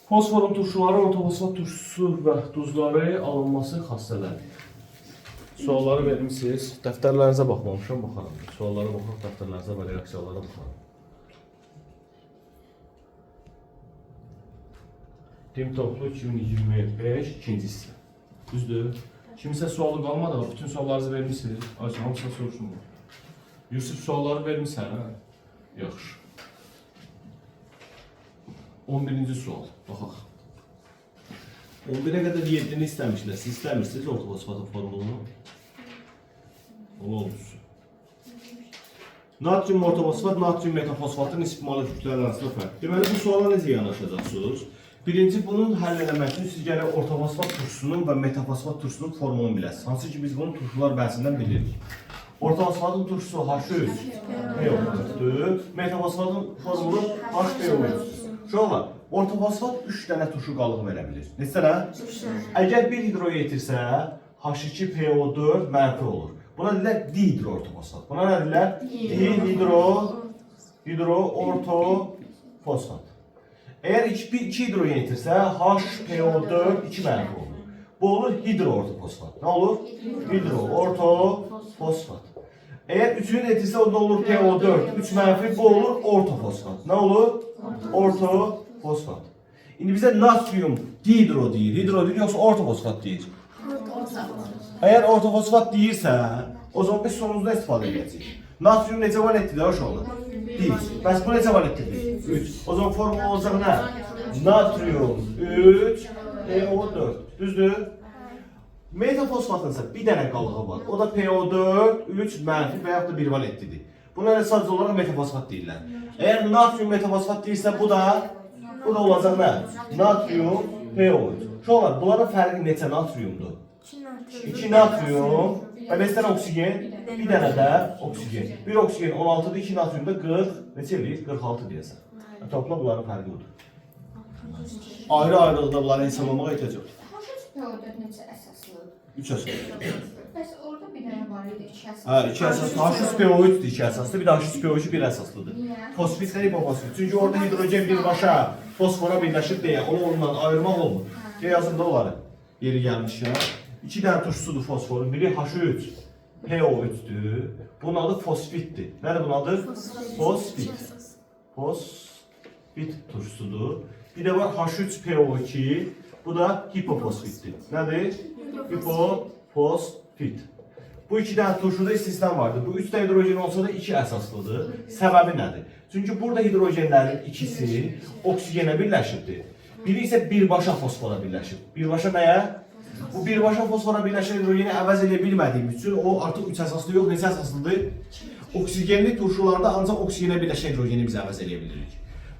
Fosforun turşuları, ortofosfat turşusu və duzları alınması xassələrdir. Sualları vermişsiniz. Dəftərlərinizə baxmamışam, baxaram. Suallara baxaq, dəftərlərinizə və reaksiyalara baxaram. Dim toplu 2025 ikinci hissə. Düzdür. Kimisə sualı qalmadı, bütün suallarınızı vermişsiniz. Ayşə, hamısına soruşum. Yusuf, sualları vermişsən, hə? Yaxşı. 11-ci sual. Baxaq. 11'e kadar 7'ni istemişler. Siz istemişsiniz ortofosfatın formülünü. Olsun. Natrium ortofosfat, natrium metafosfatın istismarlı kütlələr arasında fərq. Deməli, bu suala necə yanaşacaqsınız? Birinci, bunun həll eləmək üçün siz gərək ortofosfat turşusunun və metafosfat turşusunun formulunu biləsiniz. Hansı ki, biz bunu turşular bəhsindən bilirik. Ortofosfatın turşusu H3, P4'dür. Metafosfatın formulu HPO3'dür. Şoğlar, ortofosfat 3 dənə turşu qalıq verə bilir. Neçə dənə? Əgər bir hidro yetirsə, H2PO4 mənfi olur. Buna deyirlər dihidroortofosfat. Buna nə deyirlər? Dihidroortofosfat. Eğer 2 hidrojen yetirsə, HPO4 2 mənfi olur. Bu olur hidroortofosfat. Ne olur? Hidroortofosfat. Eğer 3'ünü yetirsə, o da olur PO4 3 mənfi, bu olur ortofosfat. Ne olur? Ortofosfat. Şimdi bize natrium dihidro deyir, hidro deyir, yoksa ortofosfat deyir. Eğer ortofosfat deyirsə, o zaman biz sonunuzda istifadə edəcəyik. Natrium necə var etdi də uşaqlar? 1. Bəs bu necə var etdi? 3. O zaman formula olacaq nə? Natrium 3, PO4. Düzdür? Metafosfatın ise bir dənə qalığı var. O da PO4, 3 mənfi və yaxud da 1 valetlidir. Buna da sadəcə olaraq metafosfat deyirlər. Eğer natrium metafosfat deyirsə, bu da olacaq nə? Natrium PO3. Uşaqlar, bunların fərqi neçə natriumdur? 2 natrium və 5 dənə oksigen, bir dənə də oksigen. Bir oksigen 16'dır, 2 natrium da 40, neçə eləyir? 46 deyəsən. Topla bunların fərqi budur. Ayrı-ayrılıqda bunları hesablamağa ehtiyac yoxdur. PO4 neçə əsaslıdır? 3 əsaslı. Bəs orada bir dənə var idi, 2 əsaslı. Hə, 2 əsaslı. H3PO3'dür 2 əsaslı, bir də H3PO3 1 əsaslıdır. Fosfit və hipofosfit. Çünki orada hidrogen birbaşa fosfora birləşir deyə onu ondan ayırmaq olmur. Yazın da onları. Yeri gəlmişkən. 2 dənə turşusudur fosforun. Biri H3PO3'dür. Bunun adı fosfitdir. Nədir bunun adı? Fosfit. Fosfit turşusudur. Bir də var H3PO2. Bu da hipofosfitdir. Nədir? Hipofosfit. Bu 2 dənə turşuda istisna vardır. Bu 3 dənə hidrojen olsa da 2 əsaslıdır. Səbəbi nədir? Çünki burada hidrojenlərin ikisi oksigenə birləşibdir. Biri isə birbaşa fosfora birləşib. Birbaşa nəyə? Bu birbaşa fosfora birləşən hidrojeni əvəz edə bilmədiyimiz üçün o artıq 3 əsaslı yox, neçə əsaslıdır? Oksigenli turşularda ancaq oksigenə birləşən hidrojeni biz əvəz edə bilirik.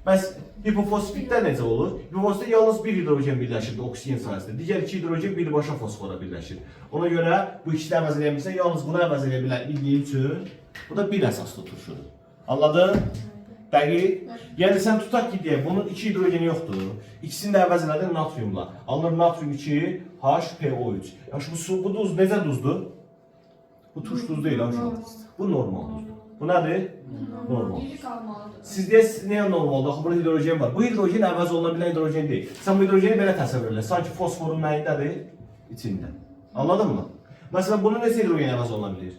Bəs hipofosfitdə necə olur? Hipofosfitdə yalnız bir hidrojen birləşir oksigen sayəsində. Digər 2 hidrojen birbaşa fosfora birləşir. Ona görə bu ikisini əvəz edə bilmirsən, yalnız bunu əvəz edə bildiyi üçün bu da bir əsaslı turşudur. Anladın? Dəqiq. Yəni sən tutaq ki, deyək, bunun 2 hidrojeni yoxdur. İkisini də əvəz elədin natriumla. Alınır natrium 2, HPO3. Yaxşı, bu duz necə duzdur? Bu turş duz deyil, bu normal duzdur. Bu nədir? Normal. Siz deyəsiniz, nəyə normaldır? Axı, burada hidrojen var. Bu hidrojen əvəz oluna bilən hidrojen deyil. Sən bu hidrojeni belə təsəvvür elə. Sanki fosforun nəyindədir? İçində. Anladın mı? Məsələn, bunun neçə hidrojen əvəz oluna bilir?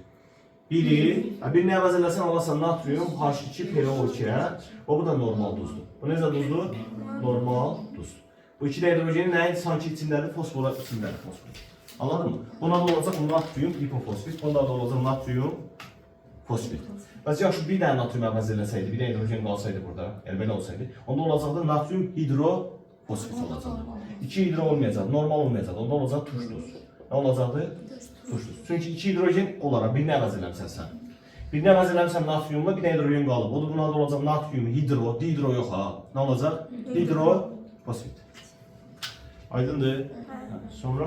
Birini əvəz eləsən alasan natrium H2PO2'ye. O bu da normal duzdur. Bu necə duzdur? Normal duzdur. Bu 2 də hidrojenin nəyin sanki içindədir? Fosfora içindədir fosfor. Anladın mı? Buna da olacaq natrium hipofosfit. Bunda da olacaq natrium fosfit. Bəs yaxşı, bir dənə natrium əvəz eləsəydi, bir dənə hidrojen qalsaydı burada, yəni belə olsaydı, onda olacaqdı natrium hidrofosfit olacaqdı. 2 hidro olmayacaq, normal olmayacaq, onda olacaq turş duz. Nə olacaqdı? Turş duz. Çünki 2 hidrojen olaraq birini əvəz eləmsən sən. Birini əvəz eləmsən natriumla, bir dənə hidrojen qalıb. O da buna da olacaq natrium hidro, dihidro yox ha. Nə olacaq? Hidrofosfit. Aydındır? Sonra?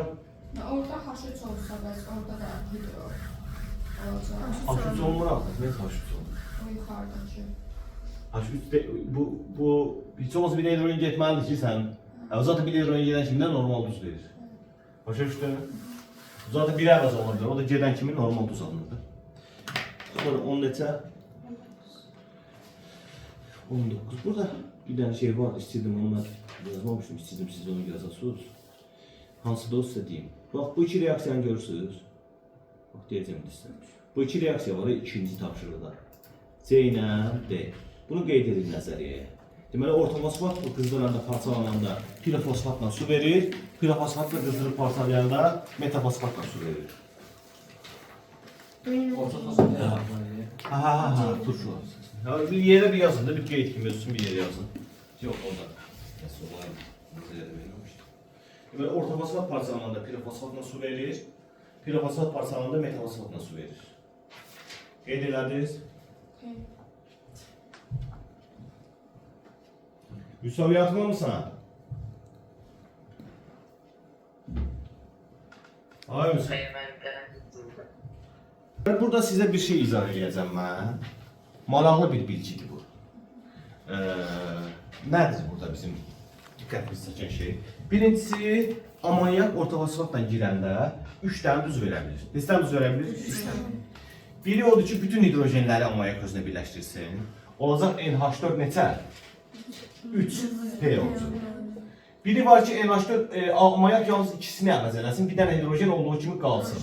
Orada H3 olsa, bəs orada da hidro olacaq. H3 olmur artıq, nə H3 olmur? O yuxarıdakı. H3 bu heç olmasa bir hidrojen getməlidir ki sən. Zaten bir hidrojen gedən kimdən normal duz verir. Başa düşdün? Zaten bir əvəz olunur. O da gedən kimi normal duz alınır. Sonra 10 neçə? 19. Burada Bir dənə şey var, istəyirdim onu yazmamışdım, istəyirdim siz onu yazasınız. Hansı da o sizə deyim. Bax, bu iki reaksiyanı görürsünüz. Bax, deyəcəm sizə. Bu iki reaksiya var ikinci tapşırıqda. C ilə D. Bunu qeyd edin nəzəriyyəyə. Deməli, ortofosfat bu qızdıranda, parçalananda pirofosfatla su verir, pirofosfatla qızdırıb parçalayanda metafosfatla su verir. Ha, turşu. Bir yere bir yazın da bir qeyd kimi özsün bir yere yazın. Yox, orada. Deməli, ortofosfat parçalananda pirofosfatla su verir, pirofosfat parçalananda metafosfatla su verir. Qeyd elədiniz? Yusuf yatmamısan? Hayır Yusuf. Burada sizə bir şey izah edəcəm mən. Maraqlı bir bilgidir bu. Nədir burada bizim diqqətimizi çəkən şey? Birincisi, amonyak ortofosfatla girəndə 3 dənə düz verə bilir. Neçə dənə düz verə bilir? 3 dənə. Biri odur ki, bütün hidrojenləri amonyak özünə birləşdirsin. Olacaq NH4 neçə? 3P olsun. Biri var ki, NH4 amonyak yalnız ikisini əvəz eləsin, bir dənə hidrojen olduğu kimi qalsın.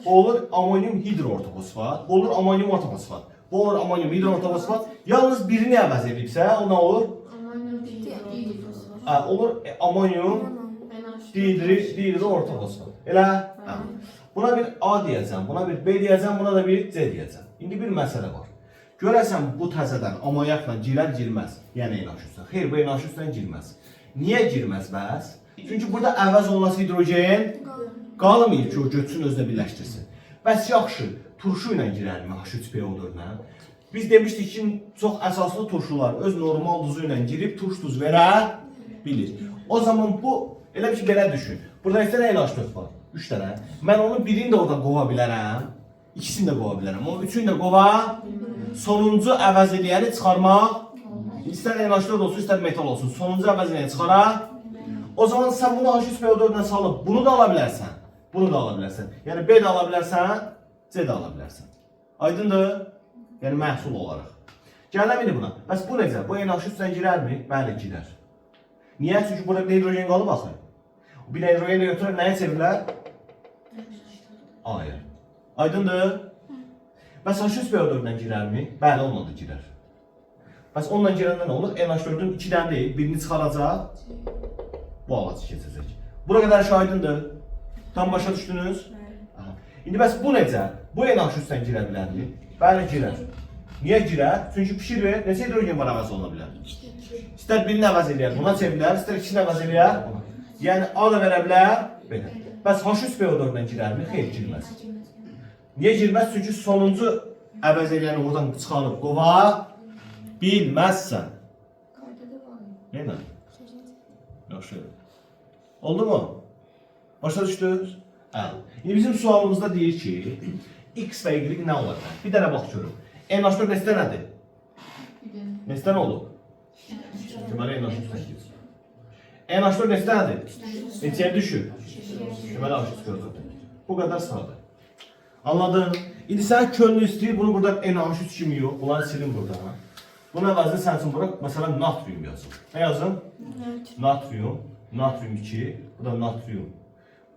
Bu olur amonyum hidroortofosfat, bu olur amonyum ortofosfat. Bu olur amonyum hidroortofosfat. Yalnız birini əvəz edibsə, o nə olur? Olur amonyum dihidroortofosfat. Elə? Buna bir A deyəcəm, buna bir B deyəcəm, buna da bir C deyəcəm. İndi bir məsələ var. Görəsən bu təzədən amonyakla girər-girməz. Yəni NH3-dən. Xeyr, bu NH3-dən girməz. Niyə girməz bəs? Çünki burada əvəz olması hidrogen qalmayır ki, o götürsün özünə birləşdirsin. Bəs yaxşı, turşu ilə girərmi H3PO4-lə? Biz demişdik ki, çox əsaslı turşular öz normal duzu ilə girib turş duz verə bilir. O zaman bu, elə bir ki, belə düşün. Burada 2 dənə NH4 var, 3 dənə. Mən onun birini də orada qova bilərəm, ikisini də qova bilərəm. O üçünü də qova, sonuncu əvəz eləyəni çıxarmaq. İstər NH4 olsun, istər metal olsun. Sonuncu əvəz eləyəni çıxara. O zaman sən bunu H3PO4-lə salıb, bunu da ala bilərsən. Bunu da ala bilərsən. Yəni B də ala bilərsən, C də ala bilərsən. Aydındır? Yəni məhsul olaraq. Gələm indi buna. Bəs bu necə? Bu NH3-dən girərmi? Bəli, girər. Niyə? Çünki burada bir hidrogen qalıb axı. Bir hidrogen də götürər, nəyə çevirilər? A-ya. Aydındır? Bəs H3PO4-dən girərmi? Bəli, onunla da girər. Bəs onunla girəndə nə olur? NH4-ün 2 dənə deyil, birini çıxaracaq, bu ağacı keçəcək. Bura qədər şahidindir. Tam başa düşdünüz? İndi bəs bu necə? Bu NH3-dən girə bilərmi? Bəli, girər. Niyə girər? Çünki pişir ver, neçə hidrogen var əvəz oluna bilər? İstər birini əvəz eləyər, buna çevirilər, istər ikisini əvəz eləyər. Yəni A da verə bilər, belə. Bəs H3PO4-dən girərmi? Xeyr, girməz. Niyə girməz? Çünki sonuncu əvəz eləyəni oradan çıxarıb qova bilməzsən. Neylə? Yaxşı. Oldu mu? Başa düşdünüz? İndi bizim sualımızda deyir ki, X və Y nə olar? Bir dənə bax görüm. NH4 neçə dənədir? Neçə dənə olub? Deməli NH3 NH4 neçə dənədir? Neçəyə düşür? Deməli H3PO4. Bu qədər sıradır. Anladın? İndi sən könlü istəyir, bunu burada NH3 kimi yox, bunları silin burada. Bunun əvəzini sən üçün bırak, məsələn natrium yazın. Nə yazın? Natrium, natrium 2, bu da natrium.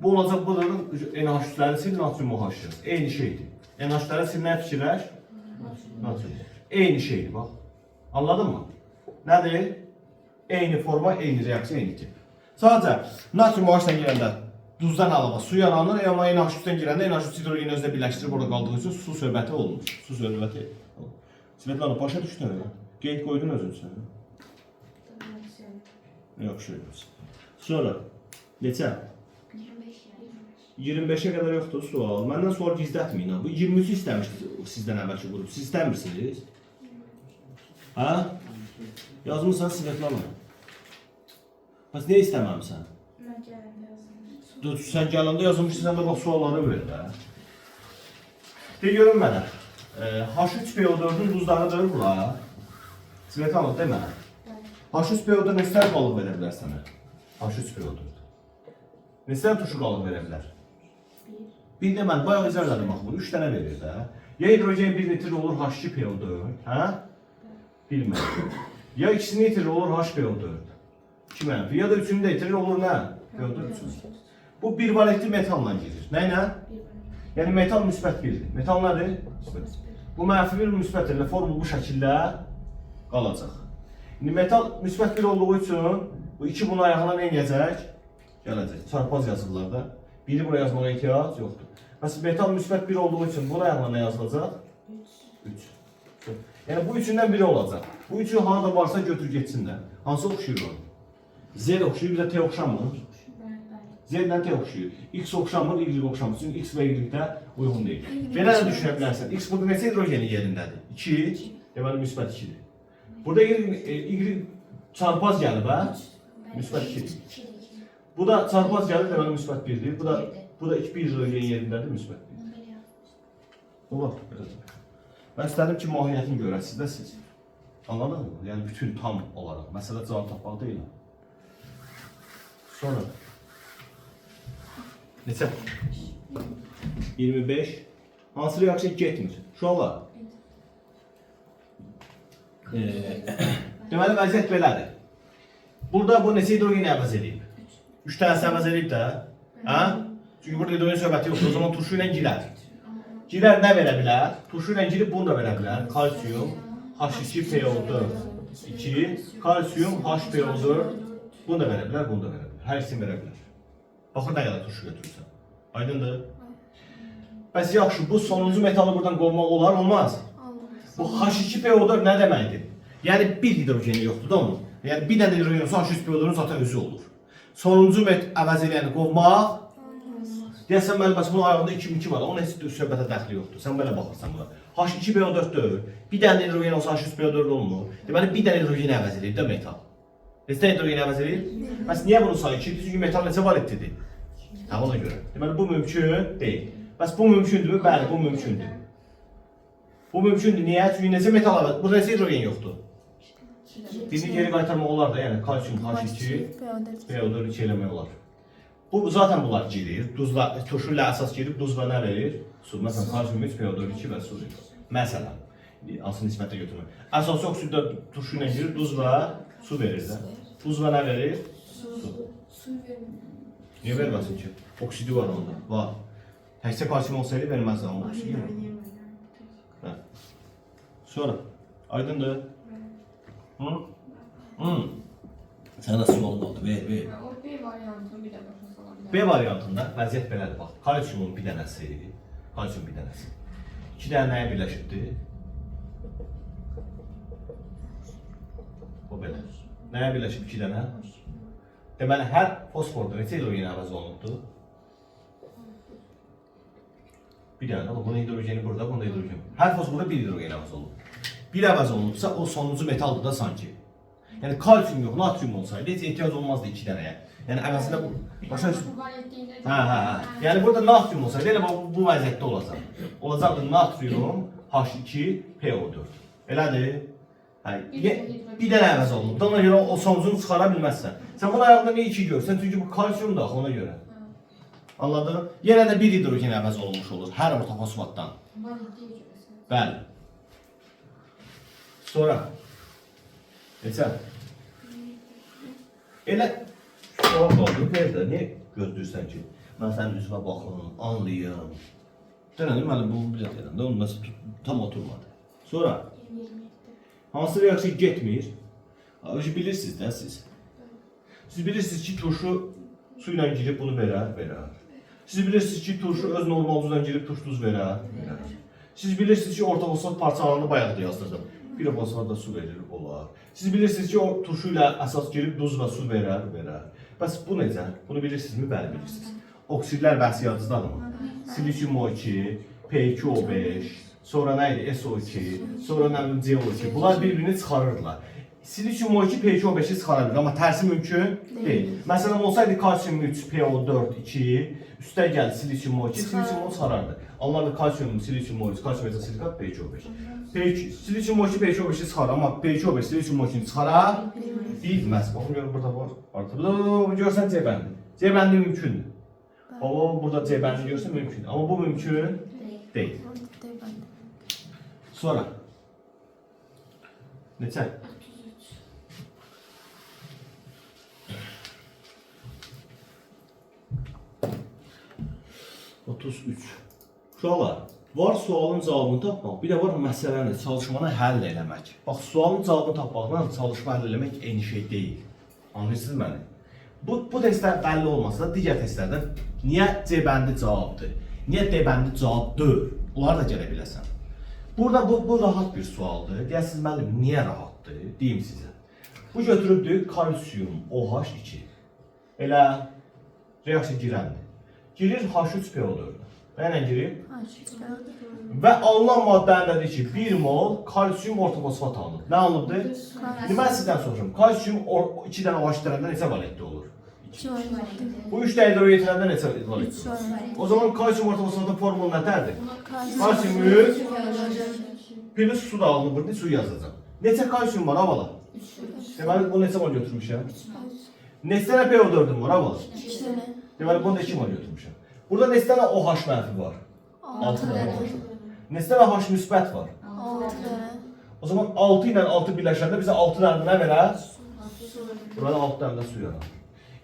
Bu olacaq, bu da NH3'ləri sil, natrium OH yaz. Eyni şeydir. NH3'ləri sil, nə fikirləş? Natrium. Eyni şeydir, bax. Anladın mı? Nədir? Eyni forma, eyni reaksiya, eyni tip. Sadəcə, natrium OH-dən girəndə duzdan alıba su yaranır, amma NH3-dən girəndə NH3 hidrogeni özlə birləşdirib orada qaldığı üçün su söhbəti olmur. Su söhbəti. Svetlana, başa düşdün mü? Qeyd qoydun özün sən. Yox, şey yoxsun. Sonra, neçə? 25'e kadar yoxdur sual. Məndən sual gizlətməyin. Bu 23'ü istəmişdi sizdən əvvəlki qrup. Siz istəmirsiniz? Hə? Yazmısan Svetlana. Bəs niyə istəməmsən? Mən gələndə yazmışam. Dur, sən gələndə yazılmışsın, sən də bax sualları ver də. De görün mənə. H3PO4'ün duzlarıdır bunlar. Svetlana, de mənə. H3PO4 neçə qalıq verə bilər sənə? H3PO4. Neçə tuşu qalıq verə bilər? Bir də mən bayağı izərlədim bax bunu, 3 dənə verir də. Ya hidrogen 1 litre olur H2PO4, hə? Bilmədim. Ya ikisini itirir olur HPO4. 2 mənfi. Ya da üçünü də itirir olur nə? PO4 3. Bu bir valentli metalla gedir. Nə ilə? Yəni metal müsbət 1-dir. Metal nədir? Müsbət. Bu mənfi 1 müsbət ilə formul bu şəkildə qalacaq. İndi metal müsbət 1 olduğu üçün bu 2 bunun ayağına nə edəcək? Gələcək. Çarpaz yazırlar da. Biri buraya yazmağa ehtiyac yoxdur. Məsələn, metal müsbət 1 olduğu üçün bunun ayağına nə yazılacaq? 3. Yəni bu üçündən biri olacaq. Bu üçü harada varsa götür getsin də. Hansı oxşuyur o? Z oxşuyur, bir də T oxşamır. Z-dən T oxşuyur. X oxşamır, Y oxşamır. Çünki X və Y-də uyğun deyil. Belə də düşünə bilərsən. X burada neçə hidrogeni yerindədir? 2. Deməli, müsbət 2-dir. Burada Y çarpaz gəlib, hə? Müsbət 2-dir. Bu da çarpaz gəlir, deməli, müsbət 1-dir. Bu da 2 hidrogen yerindədir, müsbət 1-dir. Olar, belədir. Mən istədim ki, mahiyyətini görəsiniz də siz. Anladınız mı? Yəni, bütün tam olaraq. Məsələ cavab tapmaq deyil. Sonra. Neçə? 25. Hansı reaksiya getmir? Uşaqlar. Deməli, vəziyyət belədir. Burada bu neçə hidrogeni əvəz edib? 3 dənəsi əvəz edib də. Hə? Çünki burada hidrogen söhbəti yoxdur. O zaman turşu ilə girər. Girər nə verə bilər? Turşu ilə girib bunu da verə bilər. Kalsiyum, H2PO4, 2, kalsiyum, HPO4. Bunu da verə bilər, bunu da verə bilər. Hər ikisini verə bilər. Baxın nə qədər turşu götürürsən. Aydındır? Bəs yaxşı, bu sonuncu metalı buradan qovmaq olar, olmaz? Bu H2PO4 nə deməkdir? Yəni bir hidrogeni yoxdur da onun. Yəni bir dənə hidrogen olsa H2PO4-ün zaten özü olur. Sonuncu əvəz eləyəni qovmaq. Deyəsən mənim bəs bunun ayağında 2-2 var, onun heç söhbətə dəxli yoxdur. Sən belə baxırsan buna. H2PO4 deyil. Bir dənə hidrogen olsa H2PO4 olmur. Deməli bir dənə hidrogeni əvəz eləyir də metal. Neçə hidrogeni əvəz eləyir? Bəs niyə bunun sayı 2-dir? Çünki metal neçə valentlidir? Hə, ona görə. Deməli bu mümkün deyil. Bəs bu mümkündürmü? Bəli, bu mümkündür. Bu mümkündür. Niyə? Çünki neçə metal əvəz? Burada neçə hidrogen yoxdur? Birini geri qaytarmaq olar da, yəni kalsiyum H2, PO4 2 eləmək olar. Bu zaten bunlar girir. Duzla, turşu ilə əsas girib duz və nə verir? Su. Məsələn, kalsiyum 3, PO4 2 və su verir. Məsələn, hansı nisbətdə götürmək. Əsas oksidə turşu ilə girir, duz və su verir də. Duz və nə verir? Su. Niyə verməsin ki? Oksidi var onda. Var. Təkcə kalsiyum olsaydı verməzdi amma oksidi var. Sonra, aydındır. Hı? Hı. Sənə də sualım oldu, ver. O B variantını bir də başa salabilir. B variantında vəziyyət belədir, bax. Kalsiyumun bir dənəsi, kalsiyum bir dənəsi. 2 dənə nəyə birləşibdir? O belə. Nəyə birləşib 2 dənə? Deməli, hər fosforda neçə hidrogen əvəz olunubdur? Bir dənə, bunun hidrogeni burada, bunda hidrogen. Hər fosforda bir hidrogen əvəz olunub. Bir əvəz olunubsa, o sonuncu metaldır da sanki. Yəni kalsiyum yox, natrium olsaydı heç ehtiyac olmazdı 2 dənəyə. Yəni əvəzində bu başa düşün. Hə. Yəni burada natrium olsaydı elə bu vəziyyətdə olacaq. Olacaqdı natrium H2PO4. Elədir? Hə, bir dənə əvəz olunub. Ona görə o sonucunu çıxara bilməzsən. Sən bunun ayağında niyə 2 görsən? Çünki bu kalsiyum da ona görə. Anladın? Yenə də bir hidrogen əvəz olunmuş olur hər orta fosfatdan. Bəli. Sonra neçə? Elə sual qaldı, ver də, niyə gözləyirsən ki? Mən sənin üzvə baxım, anlayım. Denədim, mənim bu bir dəqiqədən də, onun məsələ tam oturmadı. Sonra, hansı reaksiya getmir? Bilirsiniz də siz. Siz bilirsiniz ki, turşu su ilə girib bunu verər. Siz bilirsiniz ki, turşu öz normal duzdan girib turş duz verər. Siz bilirsiniz ki, orta fosfat parçalarını bayaq da yazdırdım. Bir fosfat da su verir, olar. Siz bilirsiniz ki, o turşu ilə əsas girib duz və su verər. Bəs bu necə? Bunu bilirsinizmi? Bəli, bilirsiniz. Oksidlər bəhsi yadınızdadırmı? Silisium O2, P2O5, sonra nə idi? SO2, sonra nə bilim CO2. Bunlar bir-birini çıxarırdılar. Silisium O2, P2O5-i çıxara bilir, amma tərsi mümkün deyil. Məsələn, olsaydı kalsiyum 3, PO4, 2, üstə gəldi silisium O2, silisium O çıxarardı. Onlarda kalsiyum, silisium O3, kalsiyum metasilikat, P2O5. Silisium O2, P2O5-i çıxarır, amma P2O5 silisium O2-ni çıxara bilməz. Baxın, görün, burada var. Burada görsən C bəndi. C bəndi mümkündür. O, burada C bəndi görsən mümkündür. Amma bu mümkün deyil. Sonra. Neçə? 33. Uşaqlar, var sualın cavabını tapmaq, bir də var məsələni, çalışmanı həll eləmək. Bax, sualın cavabını tapmaqla çalışma həll eləmək eyni şey deyil. Anlayırsınız məni? Bu testlər bəlli olmasa da digər testlərdə niyə C bəndi cavabdır, niyə D bəndi cavabdır, onları da gələ biləsən. Burada bu rahat bir sualdır. Deyəsiniz müəllim, niyə rahatdır? Deyim sizə. Bu götürübdür kalsium OH2. Elə reaksiya girəndir. Girir H3PO4. Və nə girir? Və alınan maddəndədir ki, 1 mol kalsium ortofosfat alınır. Nə alınıbdır? Mən sizdən soruşum. Kalsium 2 dənə OH itirəndə neçə valentli olur? Bu 3 də hidrogen itirəndə neçə valentli olur? O zaman kalsium ortofosfatın formulu nətərdir? Kalsium 3 plus su da alınır. Su yazacağım. Neçə kalsium var havalı? Deməli, bu neçə mol götürmüşəm? Neçə dənə PO4'üm var havalı? Deməli, bunu da 2 mol götürmüşəm. Burada neçə dənə OH mənfi var? 6 dənə OH. Neçə dənə H müsbət var? 6 dənə. O zaman 6 ilə 6 birləşəndə bizə 6 dənə nə verər? Burada 6 dənə də su yarar.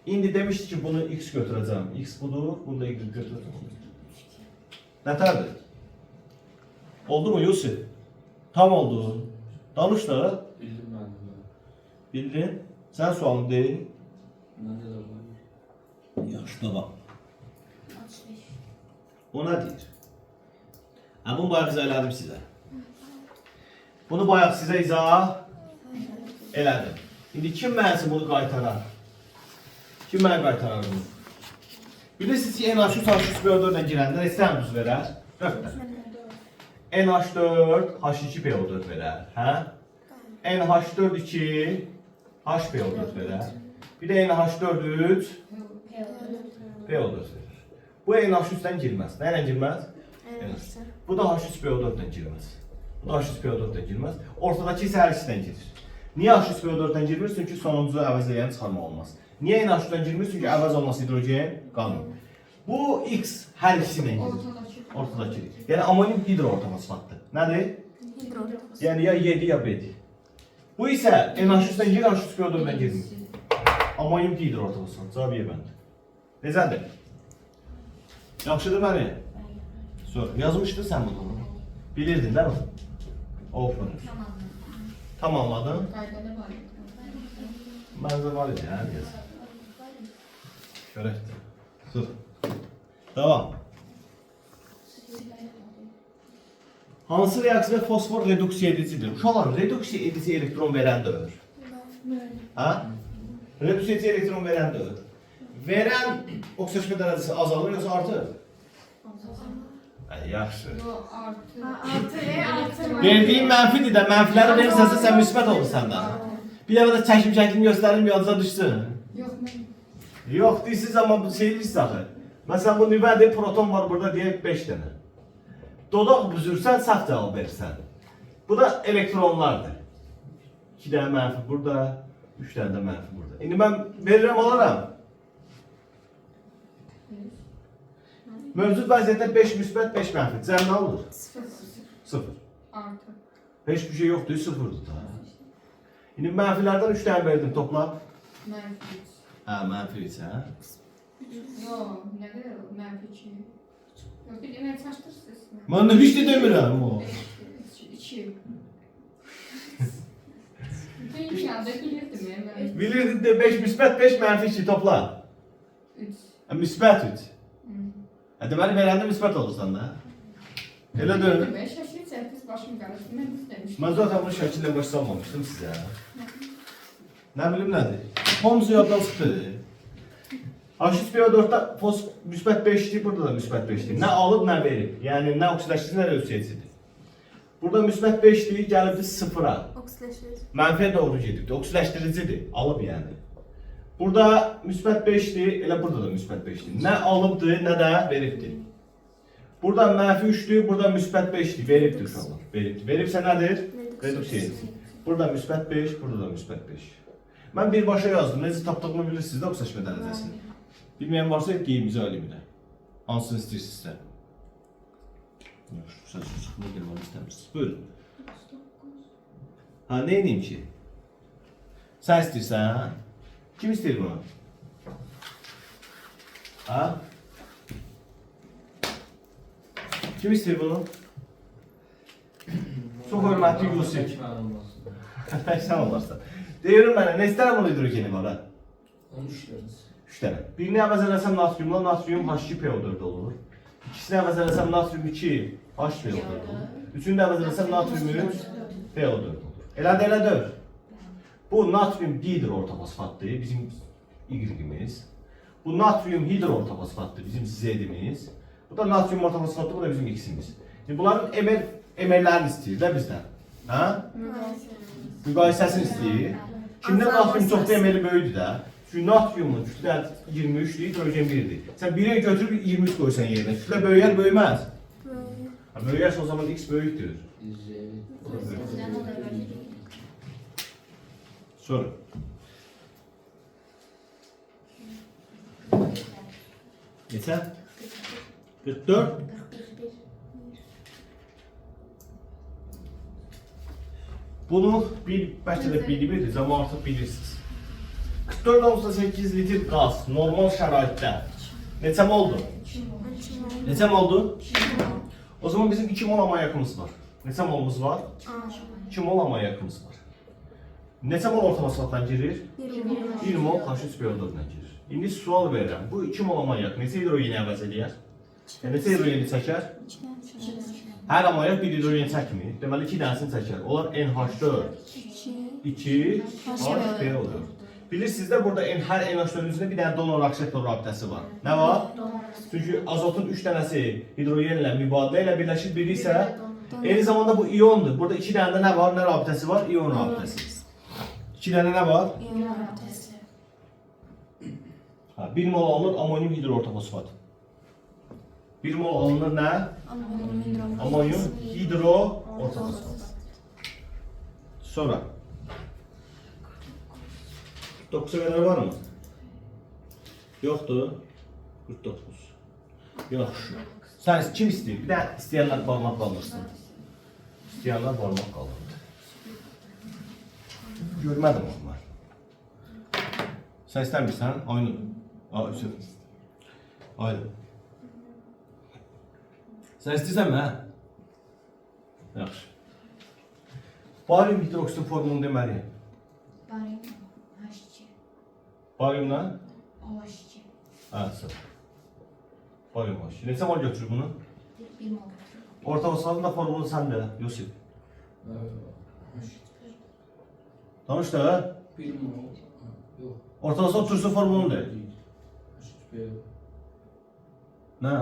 İndi demişdik ki, bunu X götürəcəm. X budur, bunu da Y götürəcəm. Nətərdir? Oldu mu Yusuf? Tam oldu. Danış da. Bildim ben de. Bildin. Sən sualını deyil. Bende de var. Yaxşı, tamam. O nə deyir? Bunu bayaq izah elədim sizə. Bunu bayaq sizə izah elədim. İndi kim mənsin bunu qaytarar? Kim mənə qaytarar bunu? Bilirsiniz ki, NH3H3PO4 ilə girəndə neçə dənə duz verər? 4 dənə. NH4 H2PO4 verər, hə? NH4 HPO4 verər. Bir də NH4 PO4 verir. Bu NH3-dən girməz. Nə ilə girməz? Bu da H3PO4-dən girməz. Bu da H3PO4-dən girməz. Ortadakı isə hər ikisindən girir. Niyə H3PO4-dən girmir? Çünki sonuncu əvəz edən çıxarma olmaz. Niyə NH3-dən girmir? Çünki əvəz olması hidrogen qalmır. Bu X hər ikisi ilə girir. Ortadakı. Yəni amonium hidroortofosfatdır. Nədir? Yəni ya Y'dir ya B'dir. Bu isə NH3-dən girir, H3PO4-dən girmir. Amonium hidroortofosfat. Cavab Y bəndi. Necədir? Yaxşıdır məni? Sor. Yazmışdın sən bunu. Bilirdin, değil mi? Open. Tamamladın. Məncə var idi, hə? Görəkdir. Sor. Devam. Hansı reaksiya fosfor reduksiya edicidir? Uşaqlar, reduksiya edici elektron verən də ölür. Hə? Reduksiya edici elektron verən də ölür. Verən oksidaşma dərəcəsi azalır, yoxsa artır? Yaxşı. Verdiyin mənfidir də, mənfiləri verirsənsə sən müsbət olur səndən. Bir dəfə də çəkim göstərim, yadınıza düşsün. Yox, deyilsiz amma bu şey deyilsiz axı. Məsələn, bu nüvədir, proton var burada deyək 5 dənə. Dodaq büzürsən, sağ cavab verirsən. Bu da elektronlardır. 2 dənə mənfi burada, 3 dənə də mənfi burada. İndi mən verirəm, alaram. Mövcud vəziyyətdə 5 müsbət, 5 mənfi. Cəmi nə olur? 0. Heç bir şey yoxdur, 0'dır da. İndi mənfilərdən 3 dənə verdim, topla. Mənfi 3. Hə, mənfi 3, hə? Yox, nə qədər o? Mənfi 2. Yox, bir demə çaşdırsınız. Mən də heç də demirəm o. 2. Dünyada bilirdim mən. Bilirdin də 5 müsbət, 5 mənfi 2 topla. 3. Müsbət 3. Deməli verəndə müsbət olursan da. Elə deyil. Şəkil çəkdiniz, başım qarışdı. Mən düz demişdim. Mən zaten bunu şəkillə başlamamışdım sizə. Nə bilim nədir? Hamısı yaddan çıxdı. H3PO4-də müsbət 5'dir, burada da müsbət 5'dir. Nə alıb, nə verib. Yəni nə oksidaşdırıcı, nə reduksiyacıdır. Burada müsbət 5'dir, gəlibdir 0'a. Mənfiyə doğru gedibdir. Oksidaşdırıcıdır, alıb yəni. Burada müsbət 5'dir, elə burada da müsbət 5'dir. Nə alıbdır, nə də veribdir. Burada mənfi 3'dür, burada müsbət 5'dir, veribdir uşaqlar. Veribdir. Veribsə nədir? Reduksiyacıdır. Burada müsbət 5, burada da müsbət 5. Mən birbaşa yazdım, necə tapdığımı bilirsiniz də oksidaşma dərəcəsini. Bilməyən varsa deyim bizə alimdə. Hansını istəyirsinizsə. Yaxşı, sən çıxma gəlməni istəmirsiniz. Buyurun. Ha, nə edeyim ki? Sən istəyirsən, hə? Kim istəyir bunu? Ha? Kim istəyir bunu? Çox hörmətli Yusif. Sən olarsan. Deyirəm mənə, nə istər bunu hidrogeni var ha? 3 dənə. Birini əvəz eləsəm natriumla, natrium H2PO4 olur. İkisini əvəz eləsəm natrium 2 HPO4 olur. Üçünü də əvəz eləsəm natrium 3 PO4 olur. Elədir. Bu natrium dihidroortofosfatdır, bizim Y-imiz. Bu natrium hidroortofosfatdır, bizim Z-imiz. Bu da natrium ortofosfatdır, bu da bizim X-imiz. Şimdi bunların emellərini istəyir də bizdən. Hə? Müqayisəsini istəyir. Kimdən natrium çoxda emeli böyüdür də. Çünki natriumun kütlə 23'dür, hidrojen 1'dir. Sən 1'e götürüb 23 qoysan yerinə. Kütlə böyüyər, böyüməz. Böyüyərsə o zaman X böyükdür. Soru. Neçə? 44. Bunu bəlkə də bilirsiniz, amma artıq bilirsiniz. 44,8 litr qaz normal şəraitdə neçə moldur? Neçə moldur? O zaman bizim 2 mol amonyakımız var. Neçə molumuz var? 2 mol amonyakımız var. Neçə mol ortofosfatdan girir? 1 mol H3PO4-dən girir. İndi sual verirəm. Bu 2 mol amonyak neçə hidrogeni əvəz eləyər? Neçə hidrogeni çəkər? Hər amonyak bir hidrogen çəkmir. Deməli 2 dənəsini çəkər. Onlar NH4, 2 HPO4. Bilirsiniz də burada hər NH4-ün üzrə bir dənə donor oksijen rabitəsi var. Nə var? Çünki azotun 3 dənəsi hidrogenlə mübadilə ilə birləşir, biri isə eyni zamanda bu iyondur. Burada 2 dənə də nə var? Nə rabitəsi var? İyon rabitəsi. 2 dənə nə var? İyon rabitəsi. 1 mol alınır amonyum hidroortofosfat. 1 mol alınır nə? Amonyum hidroortofosfat. Sonra 49'a kadar var mı? Yoktu. 49. Yaxşı. Sen kim istiyor? Bir de isteyenler parmak kaldırsın. İsteyenler parmak kaldırdı. Görmedim onlar. Sen ister misin? Aynı. Hüseyin. Aynı. Sen istiyorsan mı? Yaxşı. Barium hidroksit formunu deməliyim. Barium H2. Bariumla? OH2. Ha, sağ. Barium H2. Neçə mol götürür bunu? 1 mol götürür. Ortofosfatın da formunu səndə, Yusuf. Tanış da? 1 mol. Yox. Ortofosfat turşu formunu de. Nə?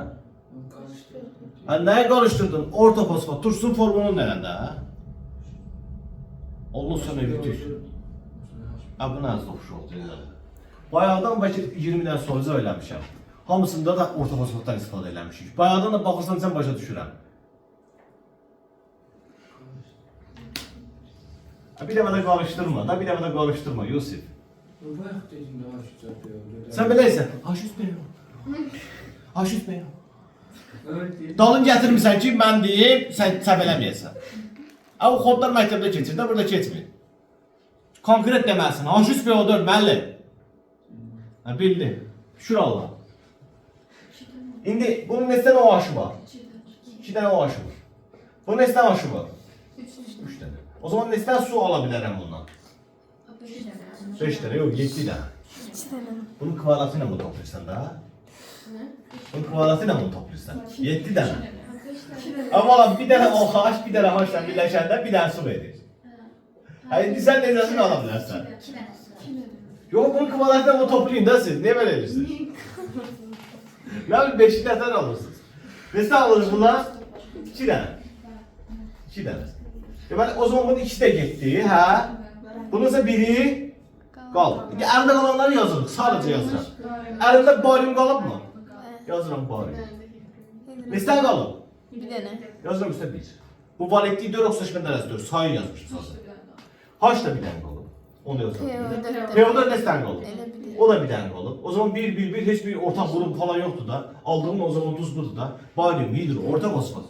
Ha, nəyi qarışdırdın? Ortofosfat turşu formunu nerede? Ondan sonra bitir. Ha, bu nə zox oldu ya. Bayaqdan bəlkə 20 dənə sorucu eləmişəm. Hamısında da ortofosfatdan istifadə eləmişik. Bayaqdan da baxırsan sən başa düşürəm. Bir dəfə də qarışdırma, bir dəfə də qarışdırma Yusuf. Bayaq dedim də H3PO4. Sən biləysən, H3PO. H3PO. Evet. Dalın gətirmirsən ki, mən deyim, sən eləməyəsən. O kodlar məktəbdə keçir də, burada keçmir. Konkret deməlisin, H3PO4 müəllim. Bildi. Şükür Allah. İndi bunun neçə dənə OH-ı var? 2 dənə OH-ı var. Bunun neçə dənə OH-ı var? 3 dənə. O zaman neçə dənə su ala bilərəm bundan? 5 dənə, yox 7 dənə. Bunun kvadratı ilə bunu toplayırsan da? Bunun kvadratı ilə bunu toplayırsan? 7 dənə. Amma bir dənə OH, bir dənə H-dan birləşəndə bir dənə su verir. Hayır, sən necəsini ala bilərsən? 2 dənə. Yox, bunun kvadratı ilə bunu toplayın da siz, niyə belə edirsiniz? Yani 5 dənədən alırsınız. Neçə alırız bunlar? 2 dənə. 2 dənə. Deməli, o zaman bunun ikisi də getdi, hə? Bunun ise biri qaldı. İndi əlimdə qalanları yazırıq, sadəcə yazıram. Əlimdə barium qalıb mı? Yazıram barium. Neçə dənə qalıb? Bir dənə. Yazıram üstə 1. Bu valentliyi 4 oksijen dərəcə 4. Sayı yazmışız hazır. H da bir dənə qalıb. Onu da yazıram. P-da neçə dənə qalıb? O da bir dənə qalıb. O zaman 1, 1, 1 heç bir ortaq vurum falan yoxdur da. Aldığım o zaman duz budur da. Barium, hidro, ortaq fosfat.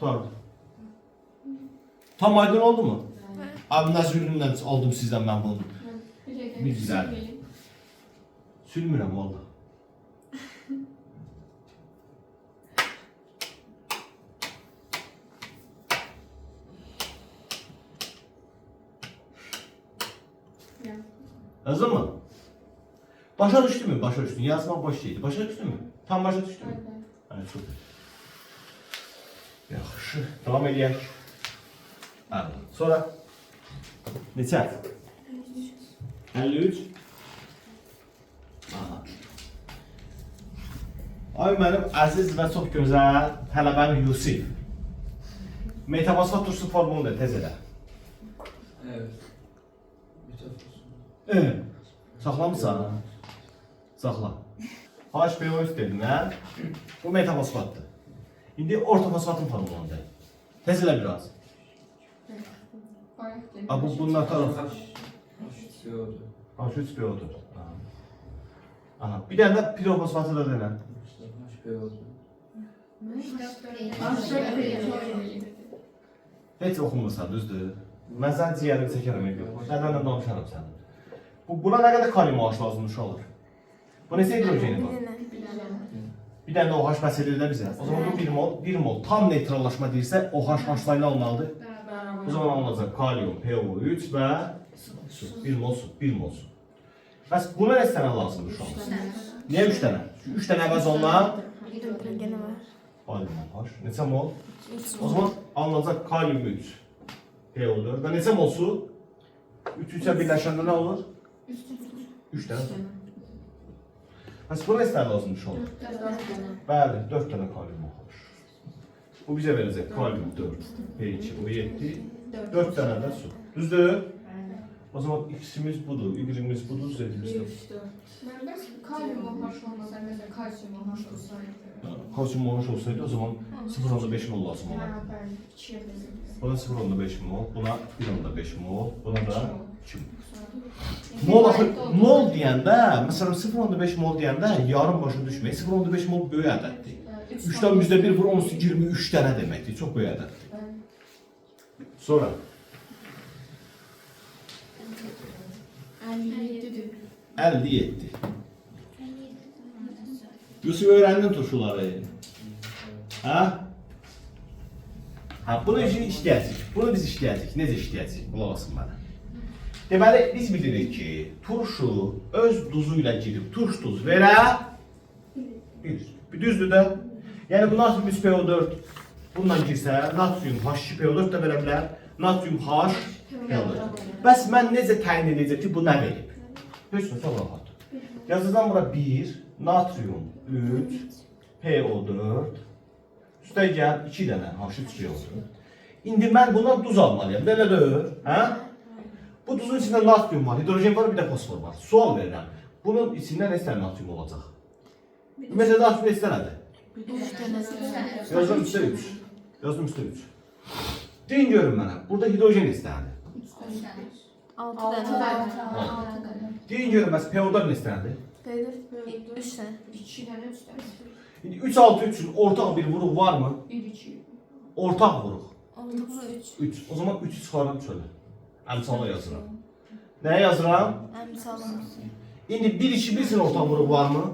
Tamam. Tam aydın oldu mu? Abi nasıl üründən aldım sizdən mən bunu? Güzel. Sülmürəm valla. Yazdın mı? Başa düştü mü? Başa düştü. Yazma boş değil. Başa düştü mü? Tam başa düştü mü? Evet, çok. Yaxşı. Devam edək. Hə. Sonra neçə? 53. Aha. Ay mənim əziz və çox gözəl tələbəm Yusif. Metamorfoz turşu formunu da tez elə. Evet. Metafosunu. Evet. Saxlamısan? Saxla. HBO3 dedim hə? Bu metafosfatdır. İndi ortofosfatın formulunda. Tez elə biraz. Bunlar taraf. Gördüm. H3PO4. Aha. Bir dənə də pirofosfatı da denə. Gördüm. Heç oxumursan, düzdür? Mən sən ciyərini çəkərəm yox. Nədən danışaram sən. Buna nə qədər kalium OH lazımmış olur? Bu neçə hidrojeni var? Bir dənə OH bəs edir də bizə. O zaman bu 1 mol tam neytrallaşma deyirsə OH H-layla alınmalıdır. O zaman alınacaq kalium PO3 və 1 mol su, 1 mol su. Bəs buna nə dənə lazımdır şu an? Niyə 3 dənə? 3 dənə əvəz olunan Hidrogeni var. kalium OH. Neçə mol? O zaman alınacaq kalium 3 PO4 və neçə mol su? 3-3-ə birləşəndə nə olur? 3 dənə. Bəs buna nə dənə lazımmış olur? Bəli, 4 dənə kalium OH. Bu bizə verəcək kalium 4, P2, o 7, 4 dənə də su. Düzdür? O zaman X-imiz budur, Y-imiz budur, Z-imiz də. Ben bəs kalium OH olmasa, mesela kalsiyum OH olsaydı. Kalsiyum OH olsaydı o zaman 0.5 mol lazım olur. Bəli, ikiye bölünür. Buna 0.5 mol, buna 1.5 mol, buna da 2 mol. Mol axı, mol deyəndə, məsələn 0.5 mol deyəndə yarım başa düşmək, 0.5 mol böyük ədəddir. 3-dən %1 vur, 23 dənə deməkdir, çox böyük ədəddir. Sonra 57. Yusuf öyrəndin turşuları. Hə? Hə, bunu işləyəcək. Bunu biz işləyəcək. Necə işləyəcək? Qulaq asın mənə. Deməli, biz bilirik ki, turşu öz duzu ilə girib turş duz verə bilir. Düzdür də? Yəni bu natrium 3PO4 bundan girsə, natrium H2PO4 də verə bilər, natrium HPO4. Bəs mən necə təyin edəcəm ki, bu nə verib? Heç nə, çox rahat. Yazıdan bura 1, natrium 3, PO4, üstə gəl 2 dənə H3PO4. İndi mən bundan duz almalıyam, belə deyil, hə? Bu duzun içində natrium var, hidrojen var, bir də fosfor var. Sual verirəm, bunun içində nə istər natrium olacaq? Ümumiyyətlə natrium nə istərədir? Yazdım üstə 3. Yazdım üstə 3. Deyin görün mənə, burada hidrojen istərdi. 6 tane. Deyin görün bəs PO4 nə istərdi? 3 tane. 2 tane 3 tane. İndi 3-6-3 üçün ortaq bir vuruq varmı? 1-2. Ortaq vuruq. 3. 3. O zaman 3'ü çıxarım çölə. Əmsala yazıram. Nəyə yazıram? Əmsalım. İndi 1-2 bilsin ortaq vuruq varmı?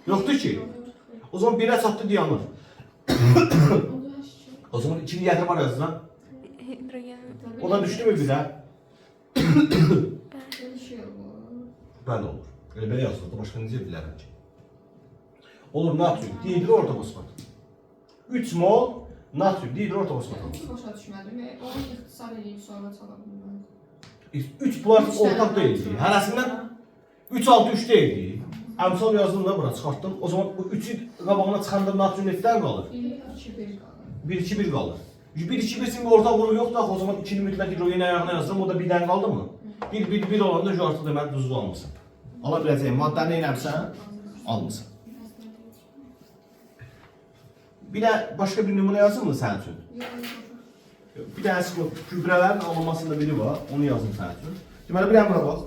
Yoxdur ki. O zaman 1'ə çatdı dayanır. O zaman 2'ni gətir var yazıram. Hidrogen. O da düşdü mü bizə? Böyle şey olur. Bəli olur. Elə belə yazılır. Başqa necə bilərəm ki? Olur natrium, dihidro ortofosfat. 3 mol natrium, dihidro ortofosfat olur. Hiç başa düşmədim və onu ixtisar edib sonra çala bilməm. 3 bunlar ortaq deyildi. Hərəsindən 3-6-3 deyildi. Əmsal yazdım da bura çıxartdım. O zaman bu 3'ü qabağına çıxanda natrium neftdən qalır? 1-2-1 qalır. 1-2-1 qalır. 1-2-1 sin ortaq vuruq yoxdur axı. O zaman 2'ni mütləq hidrogen ayağına yazdım. O da 1'dən qaldı mı? 1-1-1 olanda şu artıq deməli duzlu almısan. Ala biləcəyim maddəni eləmsən, almısan. Bir də başqa bir nümunə yazım mı sənin üçün? Bir dənəsi gübrələrin alınmasında biri var, onu yazın sənin üçün. Deməli, bir bura bax.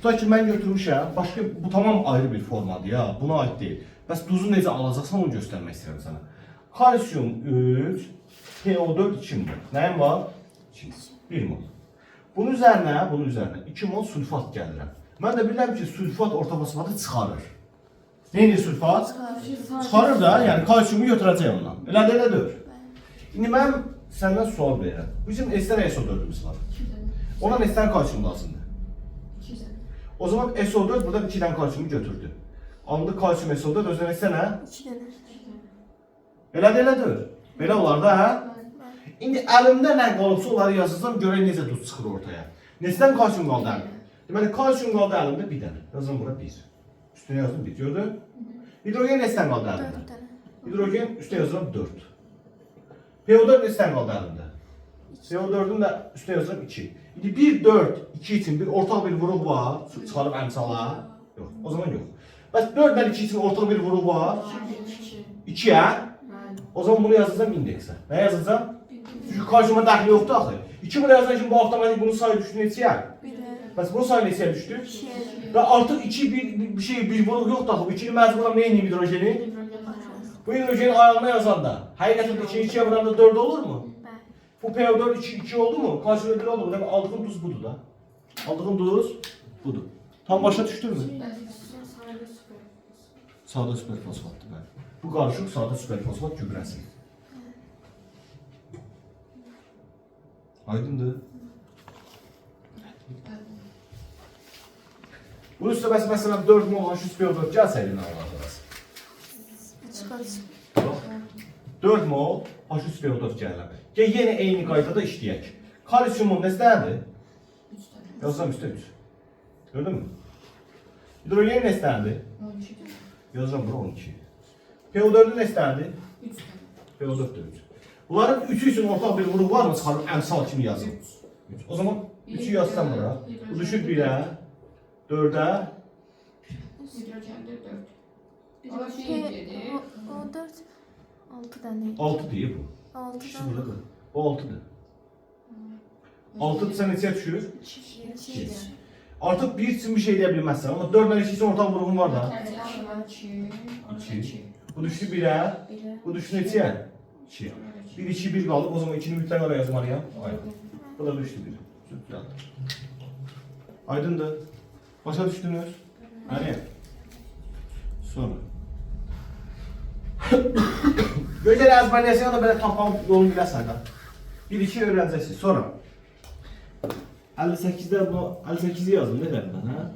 Tutaq ki, mən götürmüşəm, başqa, bu tamam ayrı bir formadır ya, buna aid deyil. Bəs duzu necə alacaqsan onu göstərmək istəyirəm sənə. Kalsiyum 3, PO4 2 mol. Nəyim var? 2. 1 mol. Bunun üzərinə 2 mol sulfat gəlirəm. Mən də bilirəm ki, sulfat ortofosfatı çıxarır. Neyini sulfat? Çıxarır da, yəni kalsiyumu götürəcək ondan. Elə deyil. İndi mən səndən sual verirəm. Bizim ester SO4'ümüz var. 2 tane. Ona neçə kalsiyum lazımdır? 2 tane. O zaman SO4 buradan 2 dənə kalsiumu götürdü. Alındı kalsium SO4 özünə neçə? 2 dənə. Elədir. Belə olar da, hə? İndi əlimdə nə qalıbsa onları yazırsam görək necə duz çıxır ortaya. Neçədən kalsium qaldı əlimdə? Deməli, kalsium qaldı əlimdə 1 dənə. Yazım bura 1. Üstünə yazdım 1, gördün? Hidrogen neçədən qaldı 4 əlimdə? dənə. Hidrogen üstünə yazıram 4. PO4 neçədən qaldı əlimdə? PO4'ün də üstünə yazıram 2. İndi 1, 4, 2 üçün bir ortaq bir vuruq var. Çıxarıb əmsala. Yox, o zaman yox. Bəs 4 ilə 2 üçün ortaq bir vuruq var. 2-yə. O zaman bunu yazacağım indeksə. Nə yazacağım? Çünki kalsiuma dəxli yoxdur axı. 2 bunu yazan kimi bu avtomatik bunun sayı düşdü neçəyə? 1-ə. Bəs bunun sayı neçəyə düşdü? 2-ə. Və artıq 2 bir şey bir vuruq yoxdur axı. Bu 2-ni məcburam nə edeyim hidrojeni? Bu hidrojeni ayağına yazanda həqiqətən 2'yi 2'ye vuranda 4 olur mu? Bəli. Bu PO4 2 oldu mu? Kalsiyum 1 oldu mu? Demek aldığım duz budur da. Aldığım duz budur. Tam başa düşdün mü? Sade süperfosfatdır bəli. Bu qarışıq sade süperfosfat gübrəsi. Aydındır. Bunun üstə məsələn 4 mol H3PO4 gəlsəydi nə olardı? Çıxarız. 4 mol H3PO4 gəlirlər. Gəl yenə eyni qaydada işləyək. Kalsiumun neçədəndir? Yazıram üstə 3. Gördün mü? Hidrogen neçədəndir? Yazıram bura 12. PO4'ün neçədəndir? 3 PO4 də 3. Bunların 3'ü üçün ortaq bir vuruq var mı? Çıxarıb əmsal kimi yazın. 3. O zaman 3'ü yazsam bura. Bu düşür 1'ə, 4'ə. Hidrojende 4. O 4 6 dənə. 6 deyir bu. 6 İşte dənə. burada. O 6'dır. 6 sən neçəyə düşür? 2. Artıq 1 üçün bir şey deyə bilməzsən. Amma 4 ilə 2 üçün ortaq vuruğun var da. 2. Bu düşdü 1'ə. Bu düşdü neçəyə? 2. 1, 2, 1 qaldı. O zaman 2'ni mütləq araya yazmalıyam. Aydın. Bu da düşdü 1. Aydındır. Başa düşdünüz? Hani? Sonra. Gözəl əzbərləyəsən da belə tapam yolunu biləsən də. 1-2 öyrənəcəksiniz. Sonra. 58'də bunu 58'i yazdım ne derim ben ha?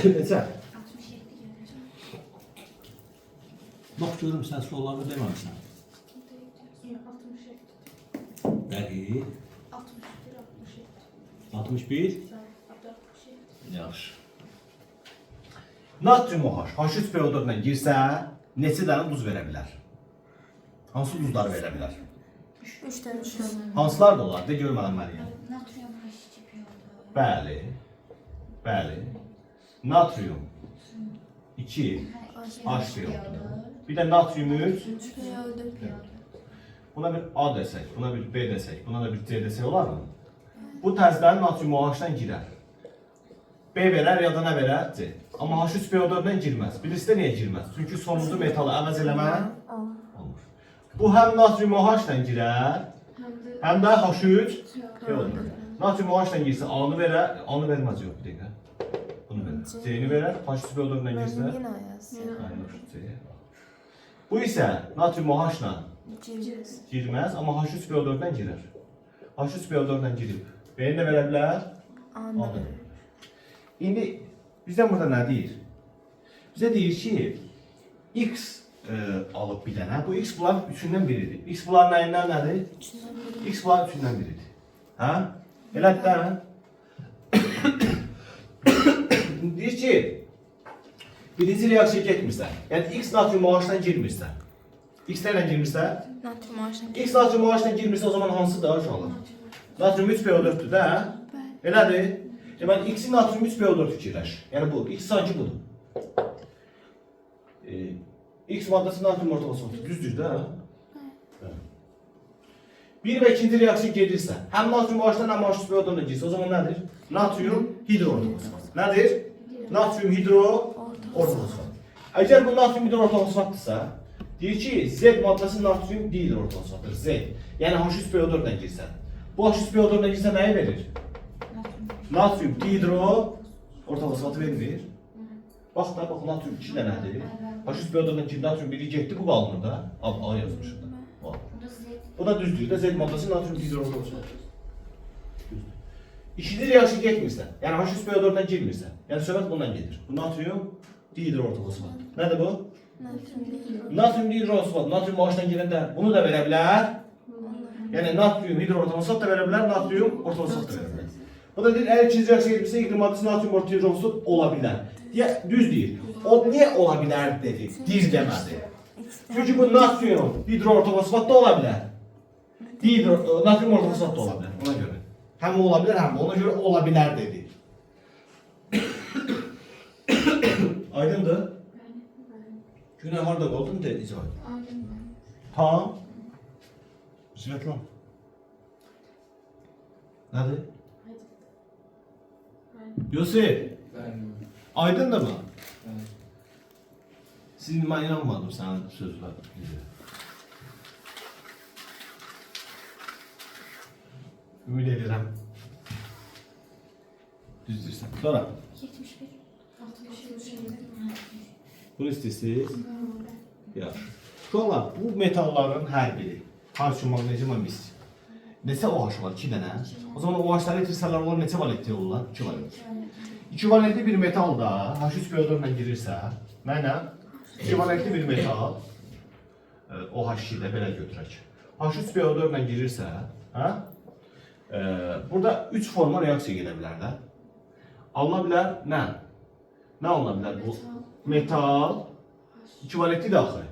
Neçə? Bax görüm sən suallarını deməmişsən. 67. Bəli. 61. Yaxşı. Natrium OH H3PO4 ilə girsə neçə dənə duz verə bilər? Hansı duzları verə bilər? 3 dənə. Hansılar da olar? De görmədim Məryəm. Natrium H2PO4. Bəli. Bəli. Natrium 2 H2PO4. Bir də natrium 3. Buna bir A desək, buna bir B desək, buna da bir C desək olar mı? Bu tərzdən natrium OH-dan girər. B verər ya da nə verər? C. Amma H3PO4-dən girməz. Bilirsə niyə girməz? Çünki sonuncu metalı əvəz eləmə olmur. Bu həm natrium OH-dan girər, həm də H3PO4. Natrium OH-dan girsə A-nı verər, A-nı verməz yox bir dəqiqə. Bunu verər. C-ni verər, H3PO4-dan girsə Yenə ayaz. C. Bu isə natrium OH-la Girməz. girməz, amma H3PO4-dən girer. H3PO4-dən girib. B-ni də verə bilər. Anladım. İndi bizdən burada nə deyir? Bizə deyir ki, X alıb bir dənə. Bu X bunların üçündən biridir. X bunların nəyindən nədir? X bunların üçündən biridir. Hə? Elədir də? Deyir ki, birinci reaksiya getmirsən. Yəni X natrium OH-dan girmirsən. X ilə girmirsən? Natrium OH-dan X natrium OH-dan girmirsə o zaman hansıdır uşaqlar? Natrium 3PO4'dür də? Elədir? Deməli, X-in natrium 3PO4 fikirləş. Yəni bu, X sanki budur. X maddəsi natrium ortalaması düzdür də? Bir və ikinci reaksiya gedirsə, həm natrium OH-dan həm H3PO4-dan girsə, o zaman nədir? Natrium hidro ortalaması. Nədir? Natrium hidro ortalaması. Əgər bu natrium hidro ortalamasıdırsa, deyir ki, Z maddəsi natrium hidro ortalamasıdır. Z. Yəni H3PO4-dan girsə. Bu H3PO4-dan girsə nəyi verir? Natrium dihidro ortalaması verir. Bax da, bax natrium 2 dənədir. H3PO4-dan girdi, natrium 1'i getdi, bu qalmır da. A yazmışım da. Bu da düzdür də, Z maddəsi natrium dihidro ortalaması. İşidir yaxşı getmirsən. Yəni H3PO4-dən girmirsən. Yəni söhbət bundan gedir. Bu natrium dihidrofosfat. Nədir bu? Natrium dihidrofosfat. Natrium OH-dan girəndə bunu da verə bilər. Yəni natrium hidroortofosfat da verə bilər, natrium ortofosfat da verə bilər. Bu da deyir, əgər ikinci reaksiya gedirsə, Y maddəsi natrium dihidrofosfat ola bilər. Düz deyir. O niyə ola bilər dedi? Düz demədi. Çünki bu natrium hidroortofosfat da ola bilər. Natrium ortofosfat da ola bilər. Ona görə. Həm ola bilər, həm ona görə ola bilər dedi. Aydındır? Günə harda qoldun dedi icra. Tamam. Svetlan. Nədir? Yusuf, Ben aydındır mı? ben Mən inanmadım sənin sözünə. Ümid edirəm. Düz deyirsən. Sonra, 71. 67. bunu istəyirsiniz? Yaxşı. Sonra, bu metalların hər biri, kalsium, magnezium, mis. Neçə OH var? 2 dənə. O zaman OH-ları itirsələr onlar neçə valentli olurlar? 2 valentli. 2 valentli bir metal da H3PO4-lə girirsə, mənə 2 valentli bir metal OH2-də belə götürək. H3PO4-lə girirsə, hə? Burada 3 forma reaksiya gedə bilər də. Alına bilər nə? Nə alına bilər bu? Metal 2 valentli də axı.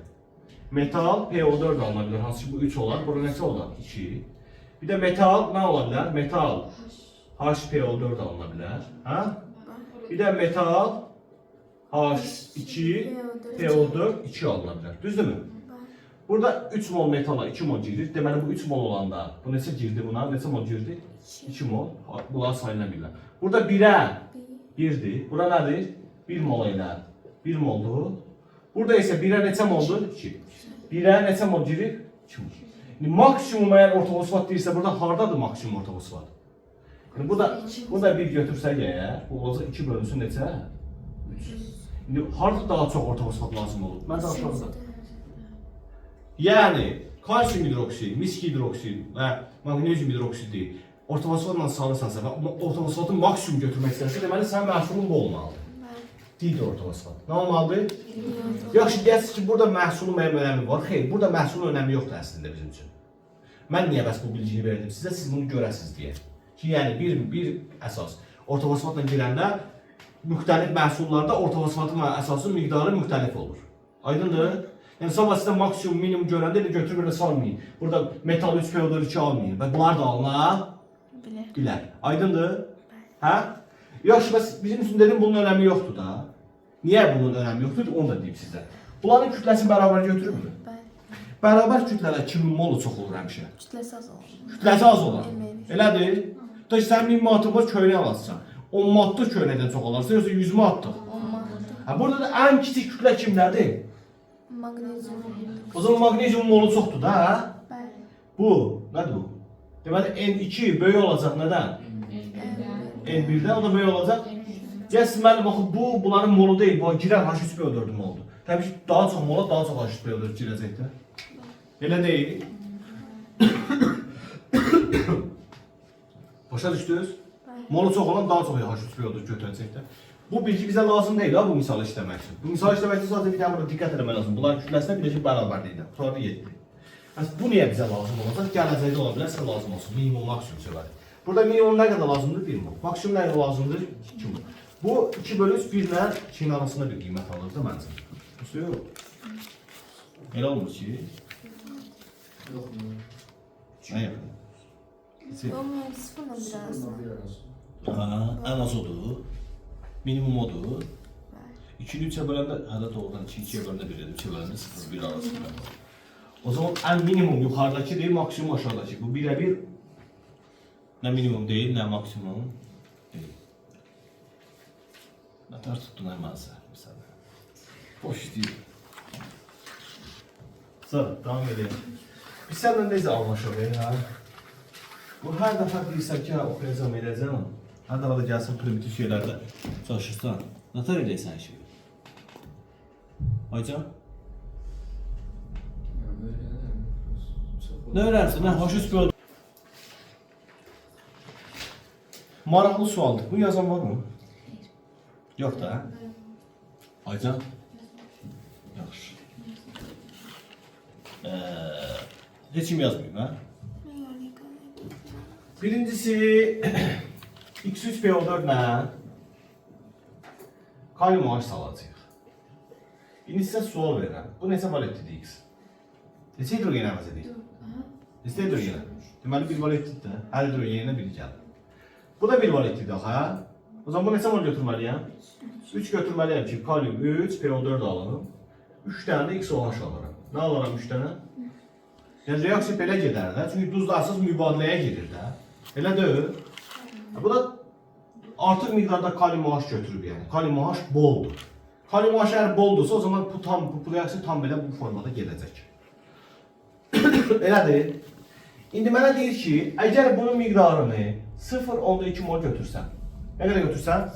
Metal PO4 alına bilər. Hansı ki bu 3 olar. Burada neçə olar? 2. Bir də metal nə ola bilər? Metal HPO4 alına bilər. Hə? Bir də metal H2PO4 2 alına bilər. Düzdürmü? Burada 3 mol metala 2 mol girir. Deməli bu 3 mol olanda bu neçə girdi buna? Neçə mol girdi? 2 mol. Bunlar sayıla bilirlər. Burada 1-ə 1-dir. Bura nədir? 1 mol ilə 1 moldur. Burada isə 1-ə neçə moldur? 2. 1-ə neçə mol girir? 2 mol. Yəni, maksimum əgər ortofosfat deyirsə, burada hardadır maksimum ortofosfat? Yəni, bu da 1 götürsək əgər, bu olacaq 2 bölünsün neçə? 3. İndi, harada daha çox ortofosfat lazım olur? Mən danışmazdım. Yəni, kalsium hidroksid, misk hidroksid və magnezium hidroksidi ortofosfatla salırsansa və ortofosfatı maksimum götürmək istərsə, deməli, sənin məhsulun bu olmalıdır. Dihidroortofosfat. Nə olmalıdır? Yaxşı, deyəsiniz ki, burada məhsulun mənim önəmi var. Xeyr, burada məhsulun önəmi yoxdur əslində bizim üçün. Mən niyə bəs bu bilgiyi verdim sizə? Siz bunu görəsiniz deyə. Ki, yəni, bir əsas. Ortofosfatla girəndə müxtəlif məhsullarda ortofosfatın əsasın miqdarı müxtəlif olur. Aydındır? Yəni, sabah sizə maksimum, minimum görəndə elə götürüb elə salmayın. Burada metal 3PO4 almayın və bunlar da alına bilər. Aydındır? Hə? Yaxşı, bəs bizim üçün dedim, bunun önəmi yoxdur da. Niyə bunun önəmi yoxdur? Onu da deyim sizə. Bunların kütləsi bərabər götürürmü? Bərabər kütlələr kimin molu çox olur həmişə? Kütləsi az olur. Kütləsi az olur. Elədir? Da sən 1000 manatın var, köynək alasın. 10 manatlıq köynəkdən çox alarsa, yoxsa 100 manatlıq. Burada da ən kiçik kütlə kimlərdir? Magnezium. O zaman magnezium molu çoxdur da, hə? Bəli. Bu, nədir bu? Deməli, N2 böyük olacaq nədən? N1'də, o da böyük olacaq. Gəlsin, mənim baxın, bunların molu deyil, bu girən H3PO4 moludur. Təbii ki, daha çox mola, daha çox H3PO4 girəcəkdir. Elə deyil. Başa düşdünüz? Molu çox olan daha çox H3PO4 götürəcəkdir. Bu bilgi bizə lazım deyil, bu misalı işləmək üçün. Bu misalı işləmək üçün zaten bir tane burada diqqət eləmək lazım. Bunların kütləsinə birləşib bərabər deyillər. Sonra 7. Bu niyə bizə lazım olacaq? Gələcəkdə ola bilərsə lazım olsun. Minimum, maksimum söhbəti. Burada minimum nə qədər lazımdır? 1 mol. Maksimum nə qədər lazımdır? 2 mol. Bu 2/3 1 ilə 2'nin arasında bir qiymət alır da məncə. Bu yox. Elə olmur ki. yok mu? Nə yapın? Olmayan sıfırla biraz. Sıfırla bir arası. Ən az odur. Minimum odur. 2'ni 3'e böləndə, hələ doğrudan 2'ye böləndə 1 edir. 2'ye böləndə 0 1 arasında. O zaman ən minimum yuxarıdakı deyil, maksimum aşağıdakı. Bu 1'ə 1 nə minimum deyil, nə maksimum deyil. Nə tər tutdun əməlsə, misal. Boş deyil. Sonra, devam edeyim. Biz səndən necə anlaşaq ya? Bu hər dəfə deyirsən ki, oxuyacam, edəcəm. Hər dəfə də gəlsin primitiv şeylərdə çalışırsan. Nətər edəysən işi? Aycan? Ya böyle Nə öyrənsin? Nə? H3PO4. Maraqlı sualdır. Bu yazan var mı? Yok da. Aycan? Yaxşı. Heç kim yazmayayım ha? Birincisi X3PO4 ilə kalium OH salacağıq. İndi sizə sual verirəm. Bu neçə valetlidir X? Neçə hidrogen əvəz edir? Neçə hidrogen? Deməli 1 valetlidir də. Hər hidrogeninə 1 gəlir. Bu da 1 valetlidir axı, hə? O zaman bu neçə mol götürməliyəm? 3 götürməliyəm ki, kalium 3, PO4 alırım. 3 dənə də XOH alırım. Nə alıram 3 dənə? Yəni reaksiya belə gedər də. Çünki duzla əsas mübadiləyə girir də. Elə deyil. Bu da artıq miqdarda kalium OH götürüb yəni. Kalium OH boldur. Kalium OH əgər boldursa, o zaman bu reaksiya tam belə bu formada gedəcək. Elədir. İndi mənə deyir ki, əgər bunun miqdarını 0.2 mol götürsən, nə qədər götürsən?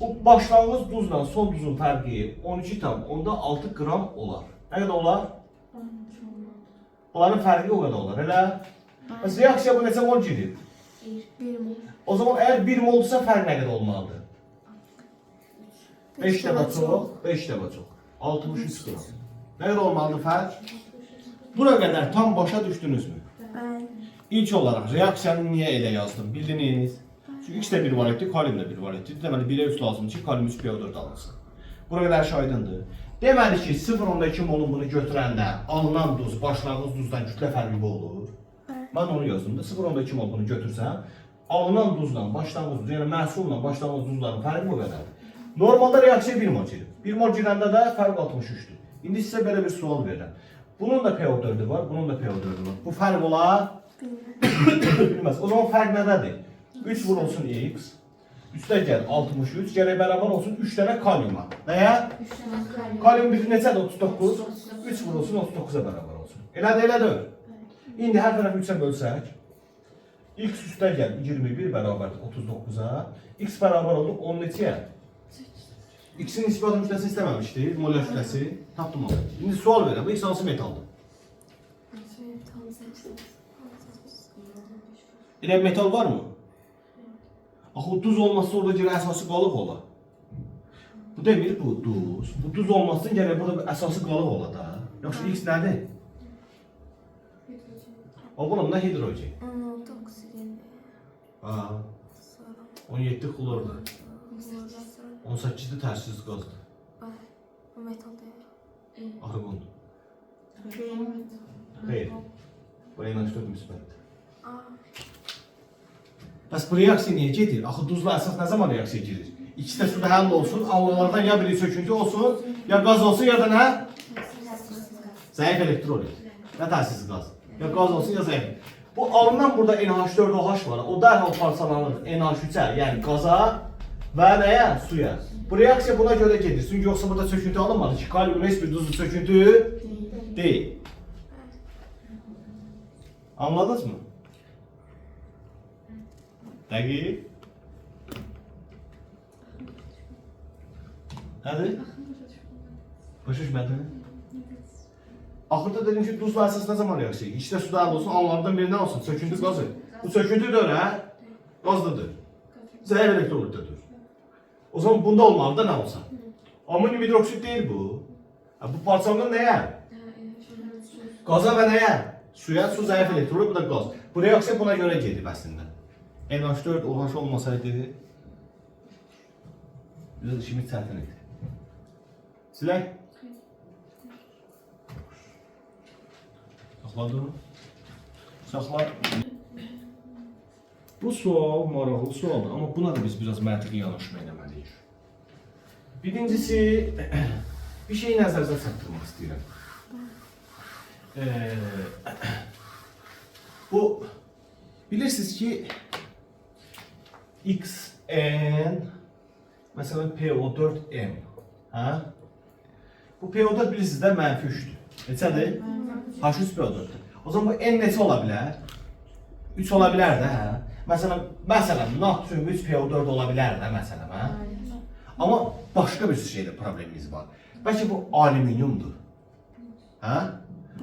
Bu başlanğıc duzla son duzun fərqi 12,6 qram olar. Nə qədər olar? Onların fərqi o qədər olar, elə? Bəs reaksiya bu neçə mol girir? 1 mol. O zaman əgər 1 moldursa fərq nə qədər olmalıdır? 5 dəfə çox, 5 dəfə çox. 63 qram. Nə qədər olmalıdır fərq? Bura qədər tam başa düşdünüzmü? Bəli. İlk olaraq reaksiyanı niyə elə yazdım, bildiniz? Çünki X də 1 valetdir, kalium da 1 valetdir. Deməli 1-ə 3 lazımdır ki, kalium 3 PO4 alınsın. Bura qədər aydındır. Deməli ki, 0.2 molun bunu götürəndə alınan duz, başlanğıc duzdan kütlə fərqi olur. Mən onu yazdım da 0.2 mol bunu götürsən, alınan duzla başlanğıc duz, yəni məhsulla başlanğıc duzların fərqi bu qədərdir. Normalda reaksiya 1 mol girir. 1 mol girəndə də fərq 63-dür. İndi sizə belə bir sual verirəm. Bunun da PO4'ü var, bunun da PO4'ü var. Bu fərq olar? Bilməz. O zaman fərq nədədir? 3 vurulsun X, üstə gəl 63, gərək bərabər olsun 3 dənə kaliuma. Nəyə? Kalium bir neçədir? 39. 3 vurulsun 39-a bərabər olsun. Elədir, elədir. İndi hər tərəfi 3-ə bölsək, X üstə gəl 21 bərabərdir 39-a, X bərabər oldu 10 neçəyə? X-in nisbətən kütləsini istəməmişdir, molar kütləsi. Tapdım onu. İndi sual verirəm, bu X hansı metaldır? Elə bir metal var mı? Axı duz olmazsa orada gərək əsası qalıq ola. Bu demir, bu duz. Bu duz olmazsa gərək burada əsası qalıq ola da. Yoxsa X nədir? O bununla hidrogen. 16 oksigen. Ha, 17 klordur. 18-də tərsiz qazdır. Bu metal deyil. Argondur. Xeyr. Bu NH4 müsbətdir. Bəs bu reaksiya niyə gedir? Axı duzla əsas nə zaman reaksiya girir? İkisi də suda həll olsun, almalardan ya biri söküntü olsun, ya qaz olsun, ya da nə? Zəif elektrolit. Nə təsirsiz qaz? Ya qaz olsun, ya zəif. Bu alınan burada NH4OH var. O dərhal parçalanır NH3-ə, yəni qaza və nəyə? Suya. Bu reaksiya buna görə gedir. Çünki yoxsa burada söküntü alınmadı ki, kalium heç bir duzlu söküntü deyil. Anladınız mı? Dəqiq. Nədir? Başa düşmədin? Axırda dedim ki, duzla əsas nə zaman reaksiya? İçdə su daxil olsun, anlardan birindən olsun, söküntü qazı. Bu söküntüdür, hə? Qazlıdır. Zəif elektrolitdir. O zaman bunda olmalı da nə olsa? Amonyum hidroksid deyil bu. Bu parçalanır nəyə? Qaza və nəyə? Suya, su zəif elektrolit, bu da qaz. Bu reaksiya buna görə gedib əslində. NH4 OH olmasaydı biraz işimiz çətin idi. Silək. Saxladın mı? Saxla. Bu sual maraqlı sualdır, amma buna da biz biraz məntiqi yanaşma eləməliyik. Birincisi, bir şeyi nəzərinizə çatdırmaq istəyirəm. Bu, bilirsiniz ki, Xn, məsələn PO4M, hə? Bu PO4 bilirsiniz də mənfi 3-dür. Neçədir? H3 PO4-dür. O zaman bu N neçə ola bilər? 3 ola bilər də, hə? Məsələn, natrium 3 PO4 ola bilər də, məsələn, hə? Amma başqa bir şeydə problemimiz var. Bəlkə bu alüminiumdur. Hə?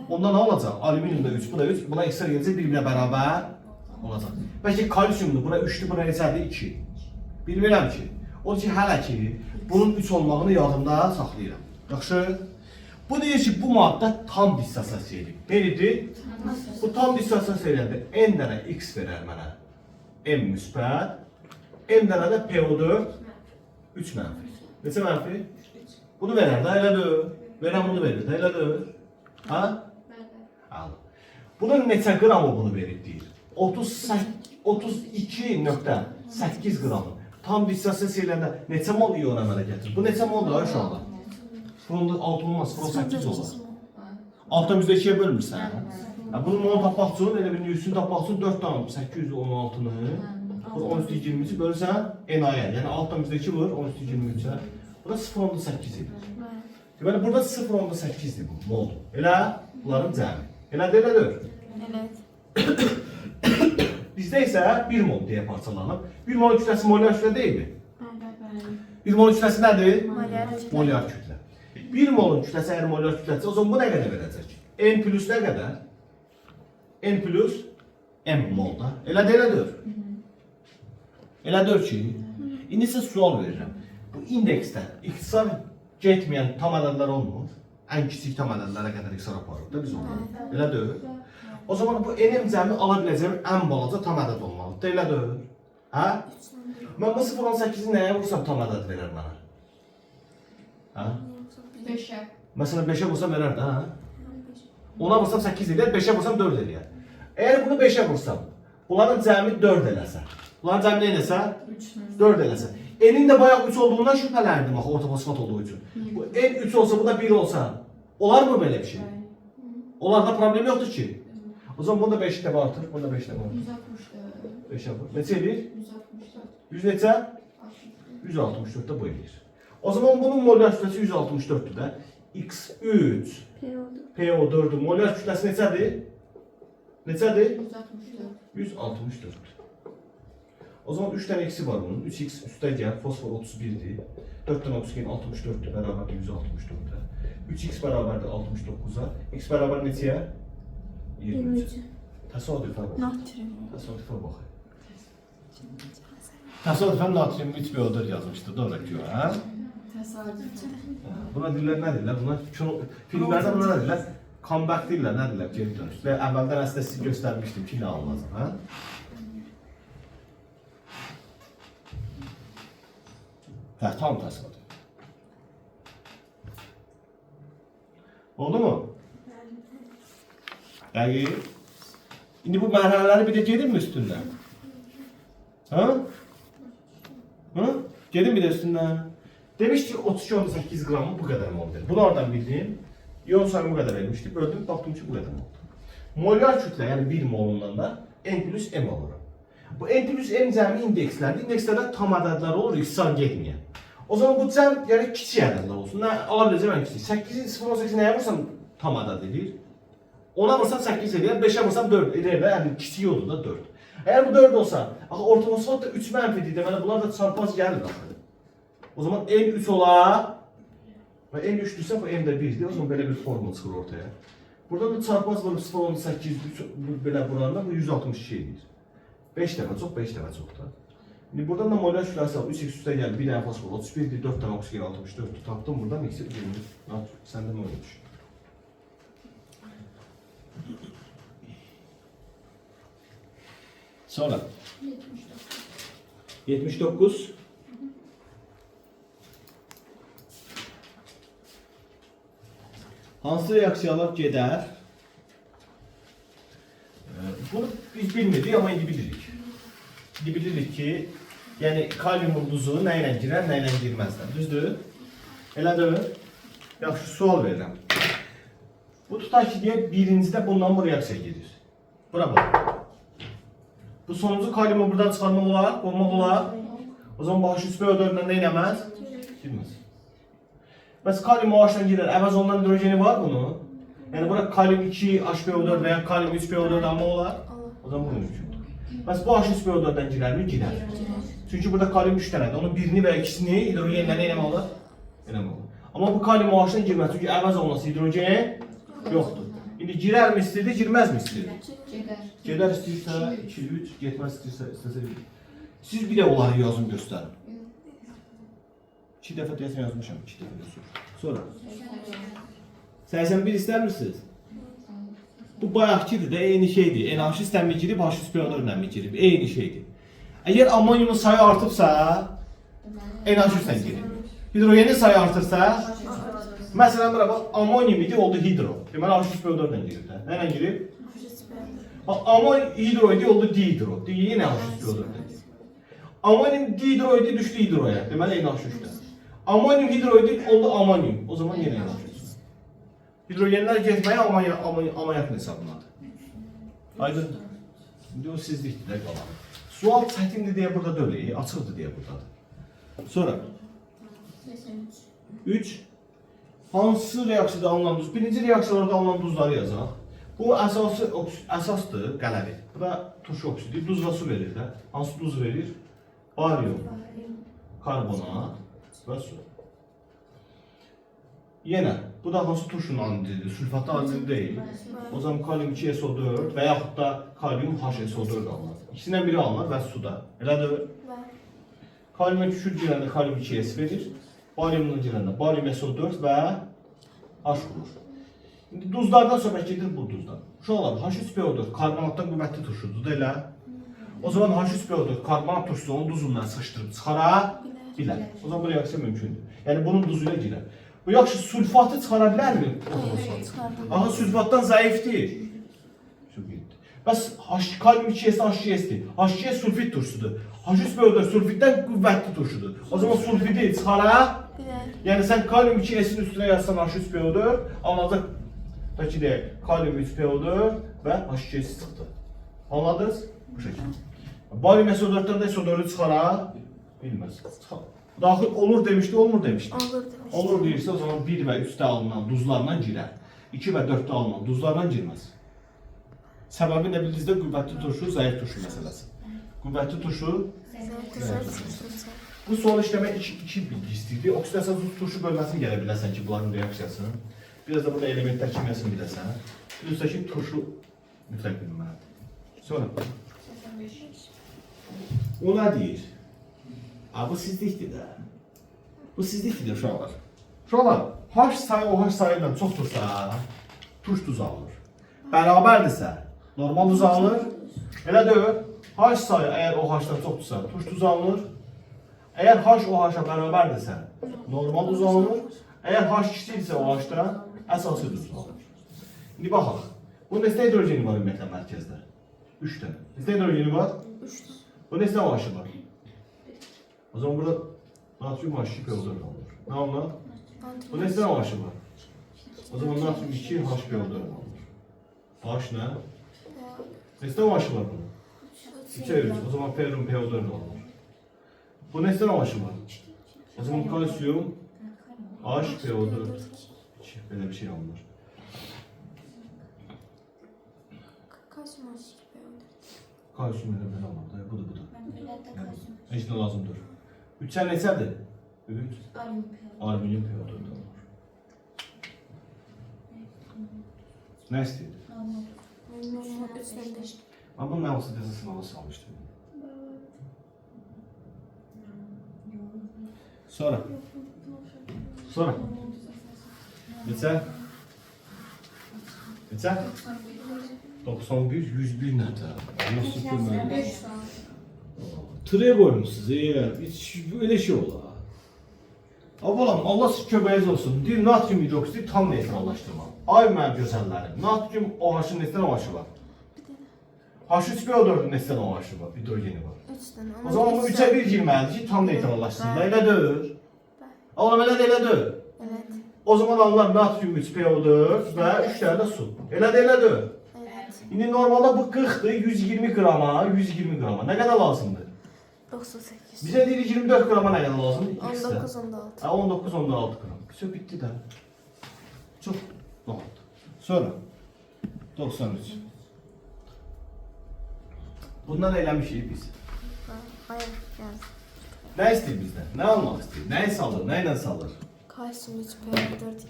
Onda nə olacaq? Alüminiumda 3, bu da 3, buna ekstra gələcək bir-birinə bərabər olacaq. Bəlkə kalsiumdur, bura 3-dür, bura neçədir? 2. Bilmirəm ki. Odur ki, hələ ki, bunun 3 olmağını yadımda saxlayıram. Yaxşı? Bu deyir ki, bu maddə tam dissosiasiya edir. Neydi? Bu tam dissosiasiya edəndə n dənə x verər mənə. M müsbət, n dənə də PO4 3 mənfi. Neçə mənfi? Bunu verər də, elədir. Verən bunu verir də, elədir. Ha? Al. Bunun neçə qramı bunu verir deyir. 32.8 qramı. Tam dissosiasiya edəndə neçə mol iyon əmələ gətirir? Bu neçə moldur şu anda? Bunun 6 olmaz, 8 olur. 6-2'ye bölmürsən. Bunun mol tapmaq üçün, elə bir yüzünü tapmaq üçün 4 tane 816'nı 13-20'si bölsən NA'ya. Yəni 6-2 vur 13-23'e. Bu da 0.8 edir. Deməli burada 0.8'dir bu mol. Elə bunların cəmi. Elədir, elədir. Evet. Bizdə isə 1 mol deyə parçalanıb. 1 mol kütləsi molyar kütlə deyilmi? Bəli. 1 mol kütləsi nədir? Molyar kütlə. Molyar kütlə. 1 molun kütləsi əgər molyar kütləsi, o zaman bu nə qədər verəcək? N plus nə qədər? N plus M molda. Elədir, elədir. Elədir ki, indi sizə sual verirəm. Bu indeksdə ixtisar getməyən tam ədədlər olmur. Ən kiçik tam ədədlərə qədər ixtisar aparır da biz onu. Elədir. O zaman bu n cəmi ala biləcəyim ən balaca tam ədəd olmalıdır. Elədir. Hə? Mən bu 0.18-i nəyə vursam tam ədəd verər mənə? Hə? 5'e. Məsələn 5'ə vursam verər də, hə? Ona vursam 8 eləyər, 5'ə vursam 4 eləyər. Əgər bunu 5'ə vursam, bunların cəmi 4 eləsə, bunların cəmi nə eləsə? 4 eləsə. N'in də bayaq 3 olduğundan şübhələndim axı ortofosfat olduğu üçün. Bu n 3 olsa, bu da 1 olsa, olar mı belə bir şey? Onlarda problem yoxdur ki. O zaman bunu da 5 dəfə artır, bunu da 5 dəfə artır. 164. 5 dəfə. Neçə edir? 164. 100 neçə? 164 də bu eləyir. O zaman bunun molyar kütləsi 164'dür də. X3 PO4'ün molyar kütləsi neçədir? Neçədir? 164. O zaman 3 tane eksi var bunun. 3x üstte gel. Fosfor 31'dir. 4 tane oksigen 64'tür. Beraber de 164'tür. 3x beraber de 69'a. X beraber neçəyə? 23. Təsadüfə bax. Natrium. Təsadüfə bax. Təsadüfən natrium 3 PO4 yazmışdı. Doğru ki, hə? Buna deyirlər, nə deyirlər? Buna filmlərdə buna nə deyirlər? Comeback deyirlər, nə deyirlər? Geri dönüş. Və əvvəldən əslində sizi göstərmişdim ki, nə almazım, hə? Hə, tam təsadüf. Oldu mu? Dəqiq. İndi bu mərhələləri bir də gedir mi üstündən? Hə? Hə? Gedir mi də üstündən? Demişdik 32.8 qramı bu qədər moldur. Bunu oradan bildim. İyon sayımı bu qədər vermişdik. Böldüm, baxdım ki bu qədər moldur. Molyar kütlə, yəni 1 molundan da N plus M olur. Bu N plus M cəmi indekslərdir. İndekslərdə tam ədədlər olur, ixtisar getməyən. O zaman bu cəm yəni kiçik ədədlər olsun. Nə ala biləcəm ən kiçik. 8-i 0.8 nəyə vursam tam ədəd edir. Ona vursam 8 edir, 5'ə vursam 4 edir və yəni kiçik olur da 4. Əgər bu 4 olsa, axı ortofosfat da 3 mənfidir. Deməli bunlar da çarpaz gəlir axı. O zaman N3 olar və N3'dürsə bu M də 1'dir. O zaman belə bir formul çıxır ortaya. Burada da çarpaz vurub 0.8 belə vuranda bu 162 edir. 5 dəfə çox, 5 dəfə çox da. İndi buradan da molyar kütləsi al. 3x üstə gəl, 1 dənə fosfor 31'dir, 4 dənə oksigen 64'dür. Tapdım buradan x 20. Səndə nə olmuş? Sonra 79. Hansı reaksiyalar gedər? Bunu biz bilmirdik, amma indi bilirik. İndi bilirik ki, yəni kaliumun duzu nə ilə girər, nə ilə girməzlər. Düzdür? Elədir? Yaxşı, sual verirəm. Bu tutaq ki, deyək, birincidə bundan bu reaksiya gedir. Bura bax. Bu sonuncu kaliumu buradan çıxarmaq olar, qoymaq olar. O zaman bu H3PO4-lə nə eləməz? Girməz. Bəs kalium OH-dan girer, əvəz olunan hidrojeni var bunun. Yəni bura kalium 2 H2PO4 və ya kalium 3 PO4 almaq olar. O zaman bu mümkündür. Bəs bu H3PO4-dən girərmi? Girər. Çünki burada kalium 3 dənədir. Onun birini və ikisini hidrogenlə nə eləmək olar? Eləmək olar. Amma bu kalium OH-dan girməz. Çünki əvəz olunması hidrogen yoxdur. İndi girərmi istəyirdi, girməzmi istəyirdi? Gedər. Gedər istəyirsə 2, 3, getməz istəsə 1. Siz bir də onları yazın göstərin. 2 dəfə deyəsən yazmışam, 2 dəfə yazmışam. Sonra 81 istər misiniz? Bu bayaqkidir də, eyni şeydir. Enerjistlə mi girib, H-spironorla mı girib? Eyni şeydir. Əgər amonyumun sayı artıbsa, enerjistlə girib. Hidrogenin sayı artırsa, məsələn, bura bax, amonyum idi, oldu hidro. Deməli, H-spironorla girib də. Nə ilə girib? Amonyum hidro idi, oldu dihidro. Yenə H-spironorla girib. Amonyum dihidro idi, düşdü hidroya. Deməli, NH3-də. Amonyum hidro idi, oldu amonyum. O zaman yenə NH3. Hidrogenlər getməyə amonyak hesabladı. Aydın. İndi o sizlikdir də qalan. Sual çətindir deyə burada deyil, açıqdır deyə buradadır. Sonra 3. Hansı reaksiyada alınan duz? Birinci reaksiyalarda alınan duzları yazaq. Bu əsasdır, qələli. Bu da turşu oksidi. Duz və su verir də. Hansı duz verir? Baryum, karbonat və su. Yenə, bu da hansı turşunun anidridir? Sülfatlı anidrid deyil. O zaman kalium 2SO4 və yaxud da kalium HSO4 alınır. İkisindən biri alınır və suda. Elədir? Kalium küçük girəndə kalium 2S verir. Bariumla girəndə barium SO4 və H olur. İndi duzlardan söhbət gedir bu duzdan. Uşaqlar, H3PO4 karbonatdan qüvvətli turşudur da elə. O zaman H3PO4 karbonat turşusu onun duzundan sıxışdırıb çıxara bilər. O zaman bu reaksiya mümkündür. Yəni bunun duzu ilə girər. Bu yaxşı sülfatı çıxara bilərmi? Aha, sülfatdan zəifdir. Bəs kalium 2S H2S'dir. H2S sülfit turşusudur. H3PO4 sülfitdən qüvvətli turşudur. O zaman sülfiti çıxara yəni sən kalium 2S'in üstünə yazsan H3PO4 alınacaq da ki deyək kalium 3PO4 və H2S çıxdı. Anladınız? Bu şəkildə. Barium SO4-dən də SO4-ü çıxara bilməz. Daxil olur demişdi, olmur demişdi. Olur deyirsə o zaman 1 və 3-də alınan duzlarla girər. 2 və 4-də alınan duzlarla girməz. Səbəbi nə bildinizdə qüvvətli turşu, zəif turşu məsələsi. Qüvvətli turşu, zəif turşu. Bu sual işləmək 2 bilgi istəyirdi. Oksidasiya turşu bölməsini gələ biləsən ki, bunların reaksiyasını. Biraz da burada elementlər kimyasını biləsən. Bilirsə ki, turşu mütləq bilməlidir. Sonra. O nə deyir? Bu sizlikdir də. Bu sizlikdir uşaqlar. Uşaqlar, H sayı OH sayı ilə çoxdursa, turş duz alınır. Bərabərdirsə, normal duz alınır. Elə deyil, H sayı əgər OH-dan çoxdursa, turş duz alınır. Əgər H OH-a bərabərdirsə, normal duz alınır. Əgər H kiçikdirsə OH-dan, əsası duz alınır. İndi baxaq. Bunun neçə hidrogeni var ümumiyyətlə mərkəzdə? 3 dənə. Neçə hidrogeni var? 3 dənə. Bu neçə OH-ı var? O zaman burada natrium H2PO4 alınır. Ne alınır? Bu neçə OH-ı var? O zaman natrium 2 HPO4 alınır. H nə? Neçə OH-ı var bunun? 3'e 3. O zaman ferrum PO4 alınır. Bu neçə OH-ı var? O zaman kalsiyum HPO4. Belə bir şey alınır. Kalsiyum elə alınır. Budur. Heç nə lazımdır. 3'e neçədir? 3. Alüminyum PO4 alınır. Nə istəyir? Ama bunu mən olsa desə sınava salmışdım. Sonra. Neçə? 91, 101 nədir? Nasıl bilməm. Tırıya qoymuşsunuz, hiç öyle şey olar. Balam, Allah siz köməyiniz olsun. Deyir, natrium hidroksidi tam neytrallaşdırma. Ay mənim gözəllərim, natrium OH-ın neçə OH-ı var? H3PO4-ün neçə OH-ı var, hidrogeni var. 3 dənə. O zaman bu 3'e 1 girməlidir ki, tam neytrallaşsın. Elə deyil. Oğlum, elə deyil. Evet. O zaman alınır natrium 3PO4 və 3 dənə də su. Elə deyil. Evet. İndi normalda bu 40'dır, 120 qrama, 120 qrama. Nə qədər lazımdır? 98. Bizə deyir 24 qrama nə qədər lazımdır? 19, 16. 19, 16 qram. Söz bitdi də. Çox rahat. Sonra 93. Bundan eləmişik biz. Hayır, yaz. Nə istəyir bizdən? Nə almaq istəyir? Nəyi salır? Nə ilə salır? Kalsiyum 3PO4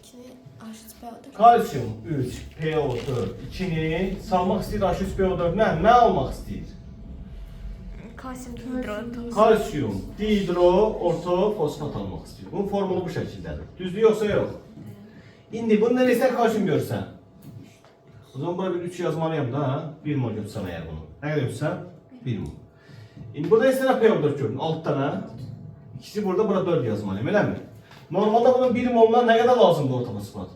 2'ni H3PO4. Kalsiyum 3 PO4 2'ni salmaq istəyir H3PO4 nə almaq istəyir? Kalsiyum dihidrotu. Kalsiyum dihidro ortofosfat almaq istəyir. Bunun formulu bu şəkildədir. Düzdür yoxsa yox? İndi bunu neresi kalsiyum görsən? O zaman burada bir 3 yazmalıyım da 1 mol götürsəm eğer bunu. Ne kadar götürsəm? 1 mol. İndi burada istəyirəm PO4 gördün. Alt tane. İkisi burada, burada 4 yazmalıyım, elə mi? Normalde bunun 1 moluna ne kadar lazımdır ortofosfat?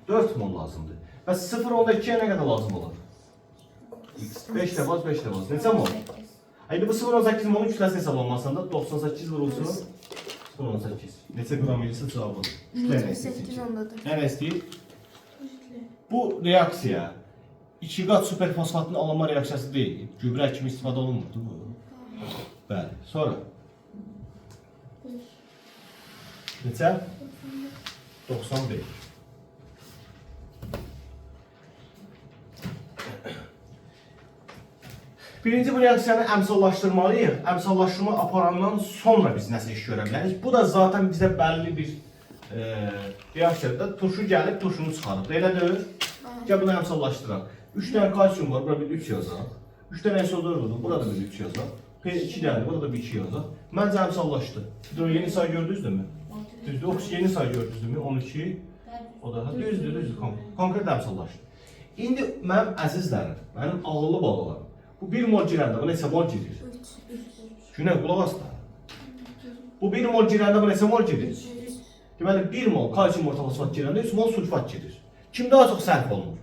4 mol lazımdır. Və 0.2'ye ne kadar lazım olur? X. 5 de baz, 5 de baz. Neçə mol? İndi bu 0.18 molun kütləsini hesablanmasında 98 vurulsun. 0.18. Neçə qram elisi cevabı? 28 ondadır. Nə istəyir? Bu reaksiya 2 qat superfosfatın alınma reaksiyası deyil. Gübrə kimi istifadə olunmurdu bu. Bəli. Sonra. Neçə? 95. Birinci bu reaksiyanı əmsallaşdırmalıyıq. Əmsallaşdırma aparandan sonra biz nəsə iş görə bilərik. Bu da zaten bizə bəlli bir reaksiyada turşu gəlib turşunu çıxarıb. Elədir? Gəl bunu əmsallaşdıraq. 3 dənə kalsiyum var, burada bir 3 yazaq. 3 dənə SO4 var, burada bir 3 yazaq. P2 dənə, burada bir 2 yazaq. Məncə əmsallaşdı. Yeni sayı gördünüzdürmü? Düzdür. Yeni sayı gördünüzdürmü? 12. O da düzdür. Konkret əmsallaşdı. İndi mənim əzizlərim, mənim ağıllı balalarım. Bu 1 mol girəndə bu neçə mol girir? 3. Günə qulaq as da. Bu 1 mol girəndə bu neçə mol girir? Deməli 1 mol kalsiyum ortofosfat girəndə 3 mol sulfat girir. Kim daha çox sərf olunur?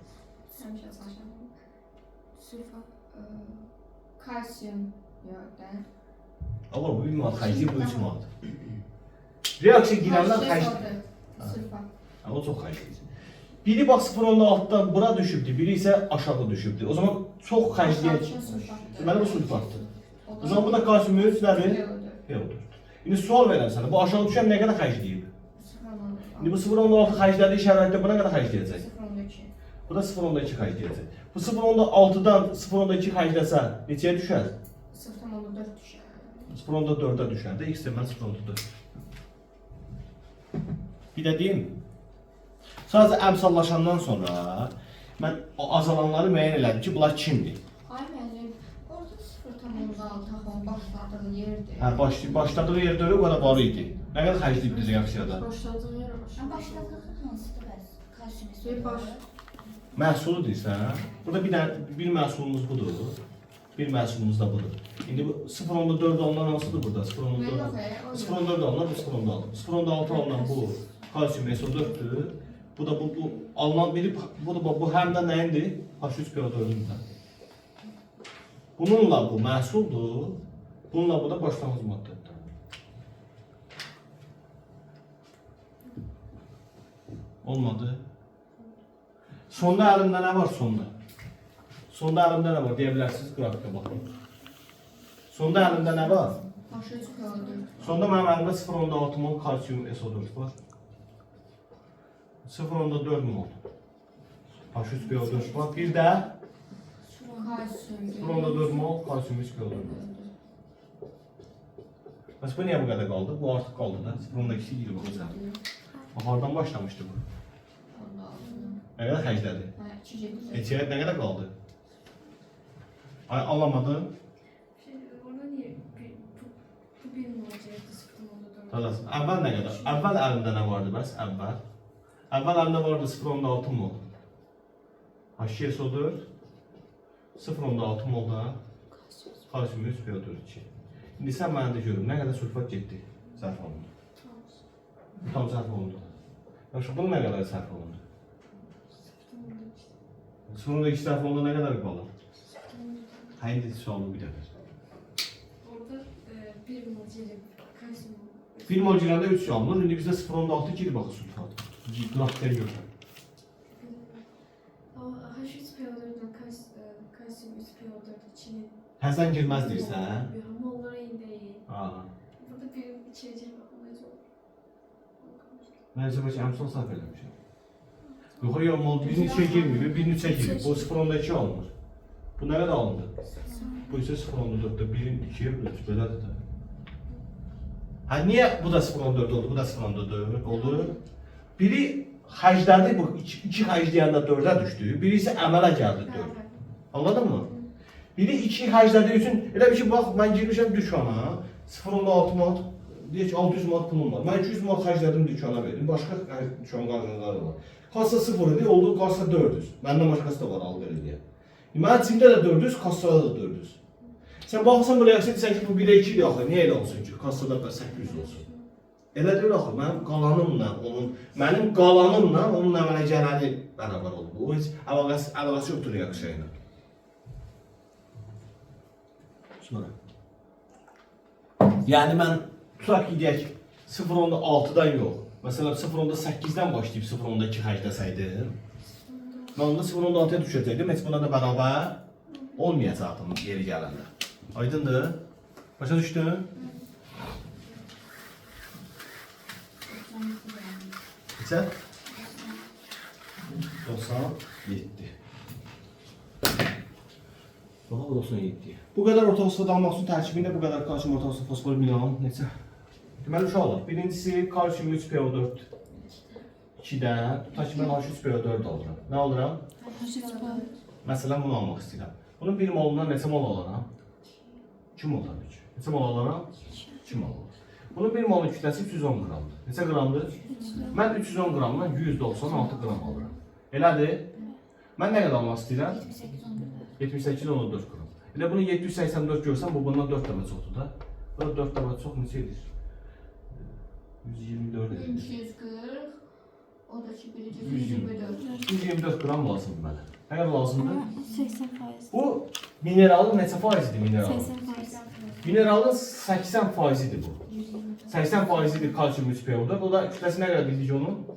Kalsiyum yönden. Ama bu 1 mol xərcli, bu 3 mol. Reaksiya girəndən xərcli. Sülfat. O çox xərclidir. Biri bax 0.6'dan bura düşübdür, biri isə aşağı düşübdür. O zaman çox xərcliyə. Deməli bu sulfatdır. O zaman bu da kalsiyum üç nədir? PO4. İndi sual verirəm sənə. Bu aşağı düşən nə qədər xərcləyib? İndi bu 0.6 xərclədiyi şəraitdə buna qədər xərcləyəcək? 0.2. Bu da 0.2 xərcləyəcək. Bu 0.6'dan 0.2 xərcləsə neçəyə düşər? 0.4 düşer. 0.4'ə düşər də x deməli 0.4. Bir də deyim. Sadəcə əmsallaşandan sonra mən o azalanları müəyyən elədim ki, bunlar kimdir? Ay müəllim, orada 0.6 taxon başladığı yerdir. Hə, başladığı yerdə öyle o qədər var idi. Nə qədər xərcliyibdi reaksiyada? Başladığın yere başladı. Başladığı hansıdır bəs? Kalsiyum Bir baş. Məhsulu deyirsən. Burada bir məhsulumuz budur. Bir məhsulumuz da budur. İndi bu 0.4 alınan hansıdır burada? 0.4 alınan bu 0.6. 0.6 alınan bu kalsiyum SO4'dür. Bu da bu alınan biri bu həm də nəyindir? H3PO4'ündür. Bununla bu məhsuldur. Bununla bu da başlanğıc maddədir. Olmadı. Sonda əlimdə nə var sonda? Sonda əlimdə nə var? Deyə bilərsiniz qrafika baxın. Sonda əlimdə nə var? Başı çıxıyordur. Sonda mənim əlimdə 0.6 mol kalsiyum SO4 var. 0.4 mol H3PO4 var. Bir də Kalsiyum. 0.4 mol kalsiyum 3PO4 var. Bəs bu niyə bu qədər qaldı? Bu artıq qaldı da. 0.2 girir bu bizə. Hardan başlamışdı bu? Nə qədər xərclədi? Neçəyə nə qədər qaldı? Ay anlamadım. Orada niye bu bir mucizedir sıfırında? Tadas. Əvvəl nə qədər? Əvvəl əlimdə nə vardı bəs? Əvvəl əlimdə vardı 0.6 mol. H2SO4 0.6 mol da kalsiyum 3PO4. İndi sən mənə də görüm nə qədər sulfat getdi sərf olundu. Tam sərf olundu. Yaxşı, bunu nə qədər sərf olundu? 0.2 sərf olundu nə qədər qalır? Haydi sualı bir dəfə. Orada bir mucizedir kalsiyum. Bir mol girəndə 3 alınır. İndi bizdə 0.6 girir baxı sulfat. Qrafikdən görürəm. H3PO4'dan kalsiyum 3PO4 içine. Həsən girməz deyirsən? Ama onlara iyi değil. Aa. Burada bir içecek bakımız olur. Mən isə başa əmsal səhv eləmişəm. Yox, ya mol birini içə girmir, birini içə girir. Bu 0.2 alınır. Bu nə qədər alındı? Bu isə 0.4'də 1-in 2-yə bölünür, belədir də. Ha niye bu da 0.14 oldu, bu da 0.14 oldu? Biri hacdadır, bu iki hacdayanda 4'e düştü. Biri ise əmələ gəldi 4. Anladın mı? Biri 2 hacdadığı üçün elə bir şey bax, mən girmişəm dükana, 0.6 manat, deyək ki 600 manat pulum var. Mən 200 manat hacdadım dükana verdim, başqa dükan qarşıları var. Kassa 0 idi, oldu kassa 400. Məndən başqası da var alqır eləyə. Mənim cimdə də 400, kassada da 400. Sən baxırsan bu reaksiya deyirsən ki, bu 1'ə 2 idi axı, niyə elə olsun ki, kassada 800 olsun? Elə deyil axı, mənim qalanımla onun əmələ gələni bərabər oldu. Bu heç əlaqəsi yoxdur reaksiya ilə. Sonra. Yəni mən tutaq ki, deyək 0.6-dan yox. Məsələn 0.8-dən başlayıb 0.2 həcdəsəydim. Mən onda 0.6-ya düşəcəkdim, heç buna da bərabər olmayacaqdım yeri gələndə. Aydındır? Başa düşdün? Neçə? 97. Bax, 97. Bu qədər orta fosfat almaq üçün tərkibində bu qədər kalsium orta fosfor mineral neçə? Deməli uşaqlar, birincisi kalsium 3PO4 2-dən, tutaq ki mən H3PO4 alıram. Nə alıram? Məsələn bunu almaq istəyirəm. Bunun 1 molundan neçə mol alaram? 2 mol tabii ki. Neçə mol alaram? 2 mol alaram. Bunun 1 molun kütləsi 310 qramdır. Neçə qramdır? Mən 310 qramdan 196 qram alıram. Elədir? Mən nə qədər almaq istəyirəm? 78-14 qram. Elə bunu 784 görsəm, bu bundan 4 dəfə çoxdur da. Bu 4 dəfə çox neçə edir? 124 edir. 240, o da ki biricik 124. 124 qram lazımdır mənə. Nə qədər lazımdır? 80%. Bu mineralın neçə faizidir mineralın? 80%. Mineralın 80%'idir bu. 80%'idir kalsium 3PO4. O da kütlesi ne kadar bildik onun?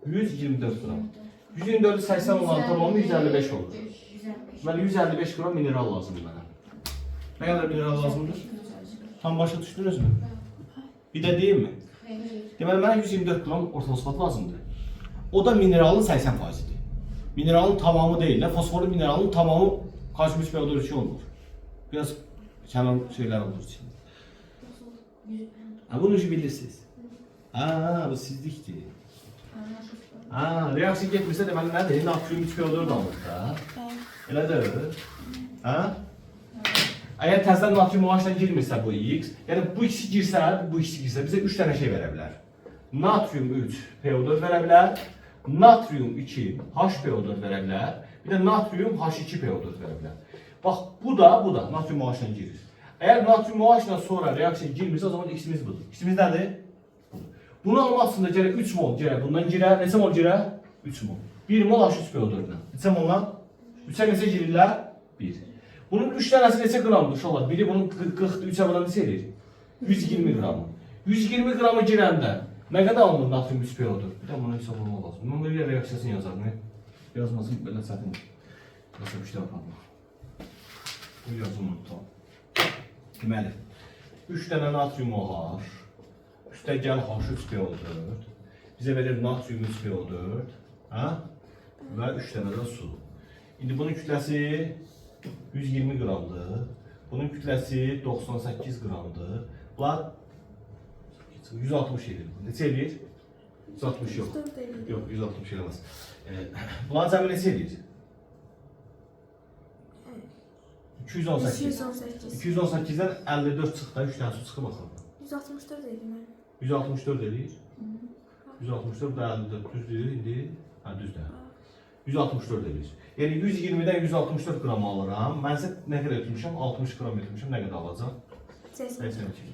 124 gram. 124'ü 80 olan tamamı 155 olur. Ben 155 gram mineral lazımdır bana. Ne kadar mineral lazımdır? Tam başa düştünüz mü? Bir de değil mi? Deməli mənə 124 gram ortofosfat lazımdır. O da mineralın 80%'idir. Mineralın tamamı değil de fosforlu mineralın tamamı kalsium 3PO4 için olur. Biraz kenar şeyler olur için. Ha, bunu bilirsiniz. Ha, bu sizlikdir. Ha, reaksiya getmirsə deməli nədir? Natrium 3PO4 alır da. Elədir? Ha? Əgər təzədən natrium OH-la girmirsə bu X, yəni bu ikisi girsə, bu ikisi girsə bizə 3 dənə şey verə bilər. Natrium 3 PO4 verə bilər, natrium 2 HPO4 verə bilər, bir də natrium H2 PO4 verə bilər. Bax, bu da natrium OH-la girir. Eğer natrium OH-la sonra reaksiya girmirsə, o zaman X'imiz budur. X'imiz nədir? Budur. Bunu almaq üçün də gərək 3 mol girər, bundan girər, neçə mol girər? 3 mol. 1 mol H3PO4-dən. Neçə molla? 3'ə neçə girirlər? 1. Bunun 3 dənəsi neçə qramdır uşaqlar? Biri bunun 43'ə buna neçə edir? 120 qramı. 120 qramı girəndə nə qədər alınır natrium 3PO4? Bir də bunu hesablamaq lazım. Mən belə reaksiyasını yazarım. Yazmasın belə çətin. Nasıl bir şey yapalım. Bu yazımı tutalım. Deməli, 3 dənə natrium OH, üstə gəl H3PO4, bizə verir natrium 3PO4, ha? Və 3 dənə də su. İndi bunun kütləsi 120 qramdır, bunun kütləsi 98 qramdır. Bunlar 160 edir. Neçə edir? 160 yox. Yox, 160 eləməz. Bunlar cəmi neçə edir? 218. 218'den 54 çıxdı, 3 dənə su çıxıb baxın. 164 edim mən. 164 edir. 164 da 54 düzdür indi. Ha düzdür. 164 edir. Yəni 120'dən 164 qram alıram. Mən isə nə qədər götürmüşəm? 60 qram götürmüşəm. Nə qədər alacağam? 82.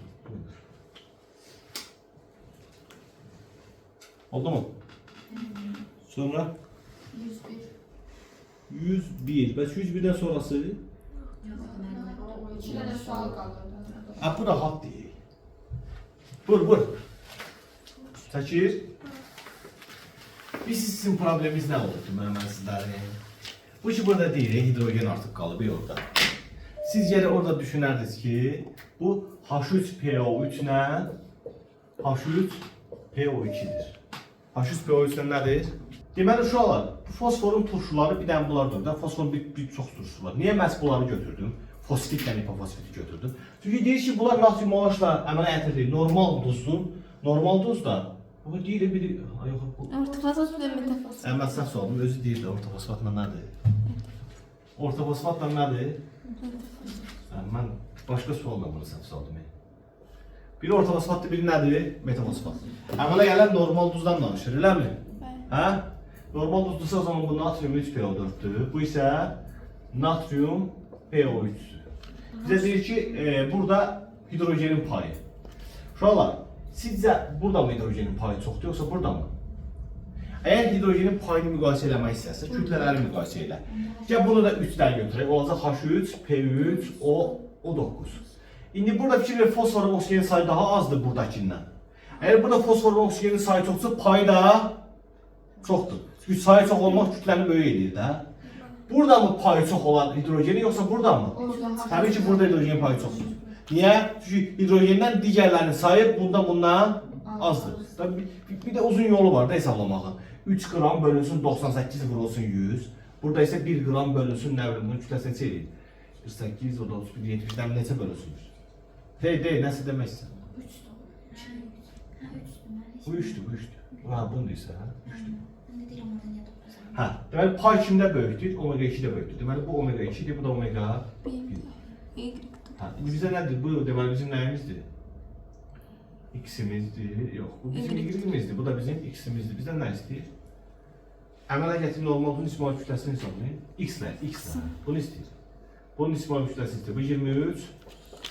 Oldu mu? Sonra 101. Bəs 101'dən sonrası? 2 dənə sual qalır. Ha, bu rahat değil. Vur. Çəkir. Sizin probleminiz nə oldu? Mən sizlərə. Bu ki burada deyil, hidrogen artıq qalıb orada. Siz yerə orada düşünərdiniz ki, bu H3PO3 ilə H3PO2'dir. H3PO3 nədir? Deməli uşaqlar, bu fosforun turşuları bir dənə bunlardır da, fosforun bir çox turşusu var. Niyə məhz bunları götürdüm? fosfitlə hipofosfiti götürdüm. Çünki deyir ki, bunlar natrium OH-la əmələ gətirir. Normal duzdur. Normal duz da bu deyir biri yox bu. Ortofosfat ve metafosfat. Mən səhv oldum. Özü deyir də ortofosfatla nədir? Ortofosfatla nədir? Mən başqa sualla bunu səhv oldum. Biri ortofosfatdır, biri nədir? Metafosfat. Əmələ gələn normal duzdan danışır, eləmi? Hə? Normal duzdursa o zaman bu natrium 3PO4'dür. Bu isə natrium PO3'dür. Bizə deyir ki, burada hidrojenin payı. Uşaqlar, sizcə burada mı hidrojenin payı çoxdur, yoxsa burada mı? Əgər hidrojenin payını müqayisə eləmək istəyirsə, kütlələri müqayisə elə. Gəl bunu da 3-dən götürək. Olacaq H3, P3, O9. İndi burada fikir ver, fosfor və oksigenin sayı daha azdır buradakindən. Əgər burada fosfor və oksigenin sayı çoxsa, payı da çoxdur. Çünki sayı çox olmaq kütləni böyük edir də. Burada mı payı çox olan hidrojeni, yoxsa burada mı? Təbii ki, burada hidrojenin payı çoxdur. Niyə? Çünki hidrojendən digərlərinin sayı bundan azdır. Bir də uzun yolu var da hesablamağa. 3 qram bölünsün 98 vurulsun 100. Burada isə 1 qram bölünsün nə bilim, bunun kütləsi neçə edir? 48, orada 31, 70-dən neçə bölünsünmüş? Nəsə demək istəyirəm? 3'dür. Bu 3'dür. Ha, bunu deyirsə, hə? 3'dür. Hə, deməli pay kimdə böyükdür? Omega 2 də böyükdür. Deməli bu omega 2-dir, bu da omega 1. Hə, indi bizə nədir? Bu deməli bizim nəyimizdir? X-imizdir. Yox, bu bizim Y-imizdir. Bu da bizim X-imizdir. Bizdən nə istəyir? Əmələ gətirin normal bunun ismal kütləsini hesablayın. X-lə. Bunu istəyir. Bunun ismal kütləsi istəyir. Bu 23,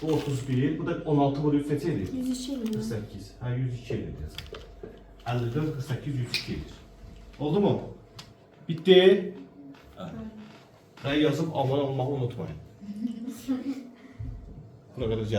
bu 31, bu da 16 bölü 3 neçə edir? 102 edir. 48. Hə, 102 edir. 54, 48, 102 edir. Oldu mu? Bitti. Rəy yazıb abunə olmağı unutmayın. Buna qədər gəlin.